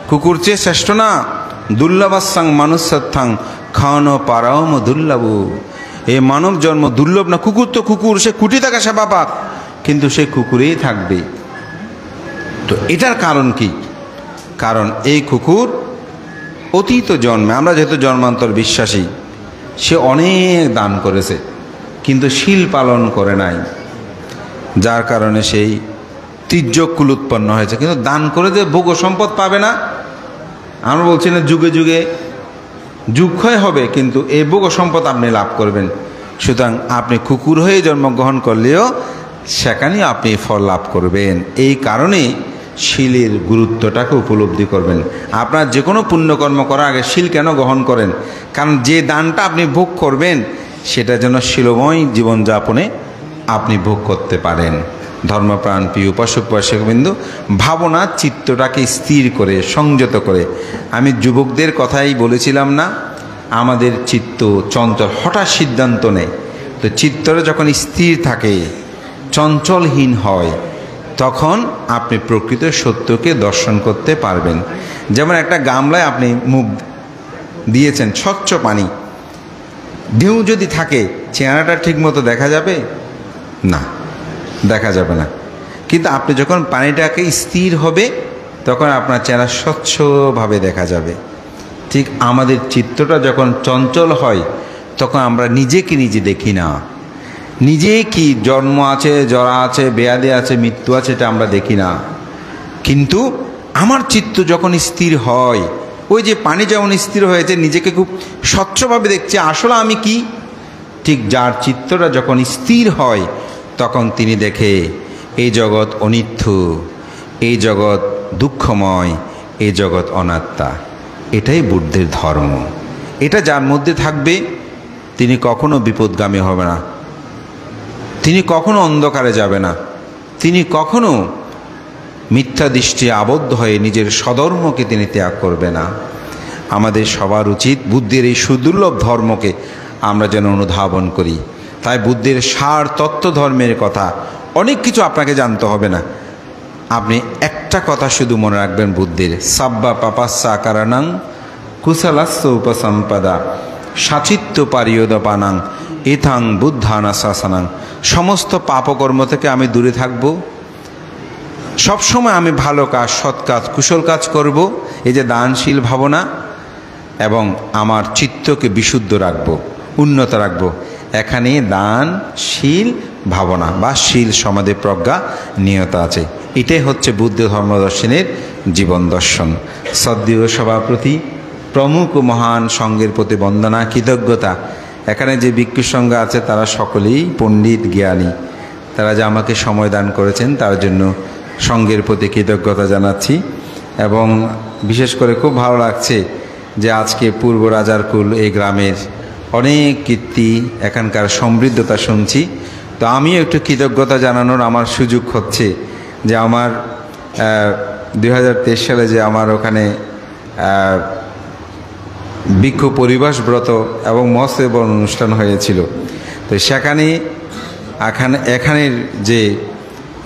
কুকুর চেয়ে শ্রেষ্ঠ না? দুর্লভাসাং মানুষ সত্যাং খাওয়ানো পারাও দুর্লভ। এই মানব জন্ম দুর্লভ না? কুকুর তো কুকুর, সে কুটি থাকা সেবা পাক, কিন্তু সে কুকুরেই থাকবে। তো এটার কারণ কি? কারণ এই কুকুর অতীত জন্মে, আমরা যেহেতু জন্মান্তর বিশ্বাসী, সে অনেক দান করেছে কিন্তু শিল পালন করে নাই, যার কারণে সেই তির্যকুল উৎপন্ন হয়েছে। কিন্তু দান করে যে ভোগ সম্পদ পাবে না, আমরা বলছি না যুগে যুগে যুগক্ষয় হবে, কিন্তু এই ভোগ সম্পদ আপনি লাভ করবেন। সুতরাং আপনি কুকুর হয়ে জন্মগ্রহণ করলেও সেখানেই আপনি ফল লাভ করবেন। এই কারণে শিলের গুরুত্বটাকে উপলব্ধি করবেন। আপনার যে কোনো পুণ্যকর্ম করার আগে শিল কেন গ্রহণ করেন? কারণ যে দানটা আপনি ভোগ করবেন সেটা যেন শিলময় জীবনযাপনে আপনি ভোগ করতে পারেন। ধর্মপ্রাণ প্রিয় উপাসক উপাসকবৃন্দ, ভাবনা চিত্তটাকে স্থির করে সংযত করে, আমি যুবকদের কথাই বলেছিলাম না, আমাদের চিত্ত চঞ্চল, হঠাৎ সিদ্ধান্ত নেয়। তো চিত্তটা যখন স্থির থাকে, চঞ্চলহীন হয়, তখন আপনি প্রকৃত সত্যকে দর্শন করতে পারবেন। যেমন একটা গামলায় আপনি মুখ দিয়েছেন, স্বচ্ছ পানি, ঢেউ যদি থাকে চেহারাটা ঠিকমতো দেখা যাবে না, দেখা যাবে না। কিন্তু আপনি যখন পানিটাকে স্থির হবে তখন আপনার চেহারা স্বচ্ছভাবে দেখা যাবে। ঠিক আমাদের চিত্তটা যখন চঞ্চল হয় তখন আমরা নিজেকে নিজে দেখি না, নিজে কি জন্ম আছে, জরা আছে, ব্যাধি আছে, মৃত্যু আছে, এটা আমরা দেখি না। কিন্তু আমার চিত্ত যখন স্থির হয়, ওই যে পানি যেমন স্থির হয়েছে, নিজেকে খুব স্বচ্ছভাবে দেখছে আসলে আমি কি, ঠিক যার চিত্তটা যখন স্থির হয় তখন তিনি দেখে এই জগৎ অনিত্য, এই জগৎ দুঃখময়, এই জগৎ অনাত্মা। এটাই বুদ্ধের ধর্ম। এটা যার মধ্যে থাকবে তিনি কখনো বিপদগামী হবে না, তিনি কখনো অন্ধকারে যাবে না, তিনি কখনো মিথ্যা দৃষ্টি আবদ্ধ হয়ে নিজের স্বধর্মকে তিনি ত্যাগ করবে না। আমাদের সবার উচিত বুদ্ধের এই সুদুর্লভ ধর্মকে আমরা যেন অনুধাবন করি। তাই বুদ্ধের সার তত্ত্ব ধর্মের কথা অনেক কিছু আপনাকে জানতে হবে না, আপনি একটা কথা শুধু মনে রাখবেন বুদ্ধের, সাব্বা পাপাস্যা কারণাং কুশলাস্য উপসম্পদা সাচিত্য পারিয়দপানাং ইথাং বুদ্ধানা শাসনাং। সমস্ত পাপকর্ম থেকে আমি দূরে থাকব, সবসময় আমি ভালো কাজ, সৎ কাজ, কুশল কাজ করব, এই যে দানশীল ভাবনা, এবং আমার চিত্তকে বিশুদ্ধ রাখব, উন্নত রাখব। এখানে দানশীল ভাবনা বা শীল সমাধি প্রজ্ঞা নিয়ত আছে। এটাই হচ্ছে বুদ্ধ ধর্মদর্শনের জীবন দর্শন। সদ্দীয় সভাপতি প্রমুখ মহান সঙ্গের প্রতি বন্দনা, কৃতজ্ঞতা। এখানে যে ভিক্ষু সংঘ আছে তারা সকলেই পণ্ডিত জ্ঞানী, তারা যে আমাকে সময় দান করেছেন তার জন্য সঙ্গের প্রতি কৃতজ্ঞতা জানাচ্ছি। এবং বিশেষ করে খুব ভালো লাগছে যে আজকে পূর্ব রাজারকুল এই গ্রামের অনেক কীর্তি, এখানকার সমৃদ্ধতা শুনছি। তো আমিও একটু কৃতজ্ঞতা জানানোর আমার সুযোগ হচ্ছে যে আমার 2023 সালে যে আমার ওখানে ভিক্ষু পরিবাস ব্রত এবং মৎস্যবন অনুষ্ঠান হয়েছিল, তো সেখানে এখানের যে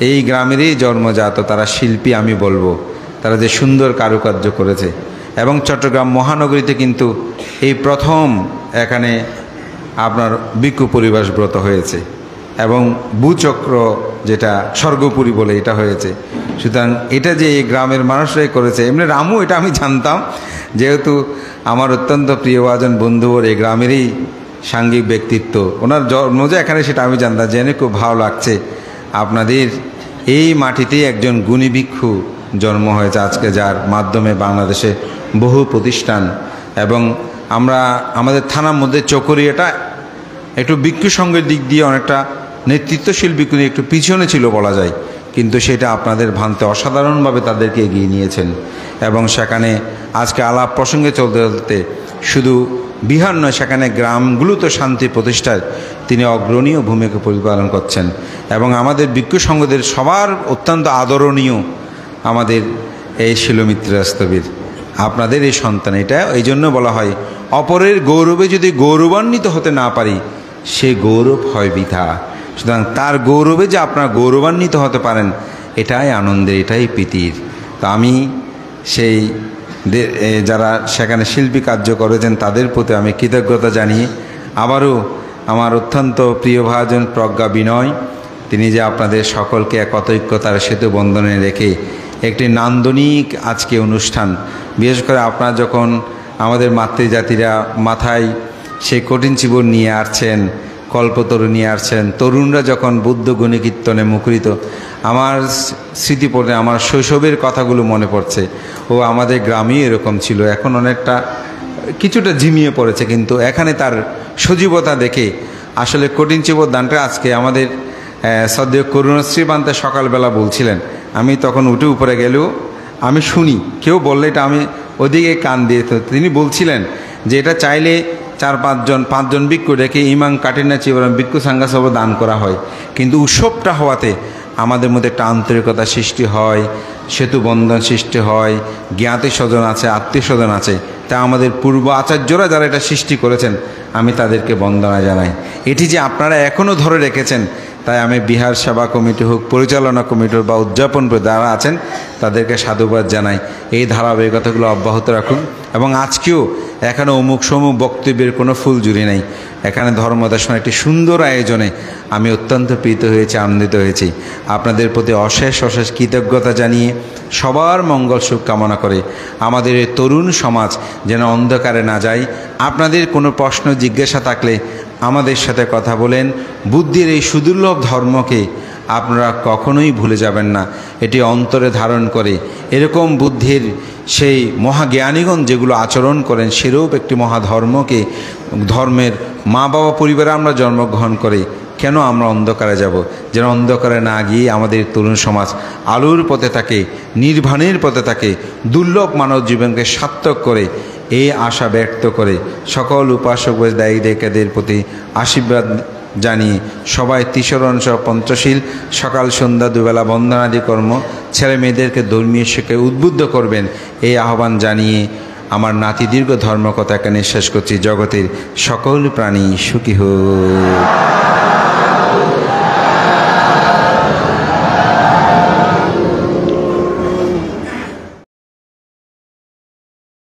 এই গ্রামেরই জন্মজাত তারা শিল্পী, আমি বলবো তারা যে সুন্দর কারুকার্য করেছে। এবং চট্টগ্রাম মহানগরীতে কিন্তু এই প্রথম এখানে আপনার ভিক্ষু পরিবাস ব্রত হয়েছে, এবং ভূচক্র যেটা স্বর্গপুরী বলে এটা হয়েছে। সুতরাং এটা যে এই গ্রামের মানুষরাই করেছে, এমনি রামু এটা আমি জানতাম, যেহেতু আমার অত্যন্ত প্রিয়ভাজন বন্ধুবর এই গ্রামেরই সাংঘিক ব্যক্তিত্ব, ওনার জন্ম যে এখানে সেটা আমি জানতাম। জেনে খুব ভালো লাগছে আপনাদের এই মাটিতেই একজন গুণী ভিক্ষু জন্ম হয়েছে আজকে, যার মাধ্যমে বাংলাদেশে বহু প্রতিষ্ঠান, এবং আমরা আমাদের থানার মধ্যে চকরিয়াটা একটু ভিক্ষু সংঘের দিক দিয়ে অনেকটা নেতৃত্বশীল ভিক্ষু নিয়ে একটু পিছনে ছিল বলা যায়, কিন্তু সেটা আপনাদের ভান্তে অসাধারণভাবে তাদেরকে এগিয়ে নিয়েছেন। এবং সেখানে আজকে আলাপ প্রসঙ্গে চলতে চলতে শুধু বিহার নয়, সেখানে গ্রামগুলোতে শান্তি প্রতিষ্ঠায় তিনি অগ্রণীয় ভূমিকা পরিপালন করছেন। এবং আমাদের ভিক্ষু সংঘদের সবার অত্যন্ত আদরণীয় আমাদের এই শিলমিত্র স্তবীর, আপনাদের এই সন্তান। এটা এই জন্য বলা হয় অপরের গৌরবে যদি গৌরবান্বিত হতে না পারি সে গৌরব হয় বৃথা। সুতরাং তার গৌরবে যে আপনারা গৌরবান্বিত হতে পারেন এটাই আনন্দের, এটাই প্রীতির। তো আমি সেই যারা সেখানে শিল্পী কার্য করেছেন তাদের প্রতি আমি কৃতজ্ঞতা জানিয়ে আবারও আমার অত্যন্ত প্রিয়ভাজন প্রজ্ঞা বিনয়, তিনি যে আপনাদের সকলকে একতৈক্যতার সেতু বন্ধনে রেখে একটি নান্দনিক আজকে অনুষ্ঠান, বিশেষ করে আপনারা যখন আমাদের মাতৃজাতিরা মাথায় সেই কঠিন জীবন নিয়ে আসছেন, কল্পতরু নিয়ে আসছেন, তরুণরা যখন বুদ্ধ গুণী কীর্তনে মুখরিত, আমার স্মৃতি পড়ে আমার শৈশবের কথাগুলো মনে পড়ছে। ও আমাদের গ্রামেই এরকম ছিল, এখন অনেকটা কিছুটা ঝিমিয়ে পড়েছে, কিন্তু এখানে তার সজীবতা দেখে আসলে কঠিন জীবন দানটা আজকে আমাদের শ্রদ্ধেয় করুণশ্রী বান্তে সকালবেলা বলছিলেন, আমি তখন উঠে উপরে গেলেও আমি শুনি, কেউ বললে এটা আমি ওদিকে কান দিয়ে, তো তিনি বলছিলেন যে এটা চাইলে 4-5 জন ভিক্ষু ডেকে ইমাং কাটিনা চিবরম ভিক্ষু সাঙ্গাসব দান করা হয়, কিন্তু উৎসবটা হওয়াতে আমাদের মধ্যে একটা আন্তরিকতা সৃষ্টি হয়, সেতু বন্ধন সৃষ্টি হয়, জ্ঞাতি স্বজন আছে, আত্মীয় স্বজন আছে। তা আমাদের পূর্ব আচার্যরা যারা এটা সৃষ্টি করেছেন আমি তাদেরকে বন্দনা জানাই। এটি যে আপনারা এখনও ধরে রেখেছেন, তাই আমি বিহার সেবা কমিটি হোক, পরিচালনা কমিটি বা উদযাপন যারা আছেন তাদেরকে সাধুবাদ জানাই। এই ধারাবাহিকতাগুলো অব্যাহত রাখুন। এবং আজকেও এখানে অমুক সমুক বক্তব্যের কোনো ফুলঝুরি নেই, এখানে ধর্মদর্শনের একটি সুন্দর আয়োজনে আমি অত্যন্ত প্রীত হয়েছি, আনন্দিত হয়েছি। আপনাদের প্রতি অশেষ অশেষ কৃতজ্ঞতা জানিয়ে সবার মঙ্গল সুখ কামনা করে আমাদের এই তরুণ সমাজ যেন অন্ধকারে না যায়। আপনাদের কোনো প্রশ্ন জিজ্ঞাসা থাকলে আমাদের সাথে কথা বলেন, বুদ্ধির এই সুদুর্লভ ধর্মকে আপনারা কখনোই ভুলে যাবেন না, এটি অন্তরে ধারণ করে এরকম বুদ্ধির সেই মহাজ্ঞানীগণ যেগুলো আচরণ করেন সেরূপ একটি মহাধর্মকে, ধর্মের মা বাবা পরিবারে আমরা জন্মগ্রহণ করে কেন আমরা অন্ধকারে যাব? যেন অন্ধকারে না গিয়ে আমাদের তরুণ সমাজ আলোর পথে থাকে, নির্বাণের পথে থাকে, দুর্লভ মানব জীবনকে সার্থক করে, এই আশা ব্যক্ত করে সকল উপাসক দায়ীদের প্রতি আশীর্বাদ জানিয়ে সবাই তিসরণ সহ পঞ্চশীল সকাল সন্ধ্যা দুবেলা বন্দনাদি কর্ম ছেলে মেয়েদেরকে ধর্মীয় শিক্ষায় উদ্বুদ্ধ করবেন, এই আহ্বান জানিয়ে আমার নাতি দীর্ঘ ধর্মকথা এখানে শেষ করছি। জগতের সকল প্রাণী সুখী হোক।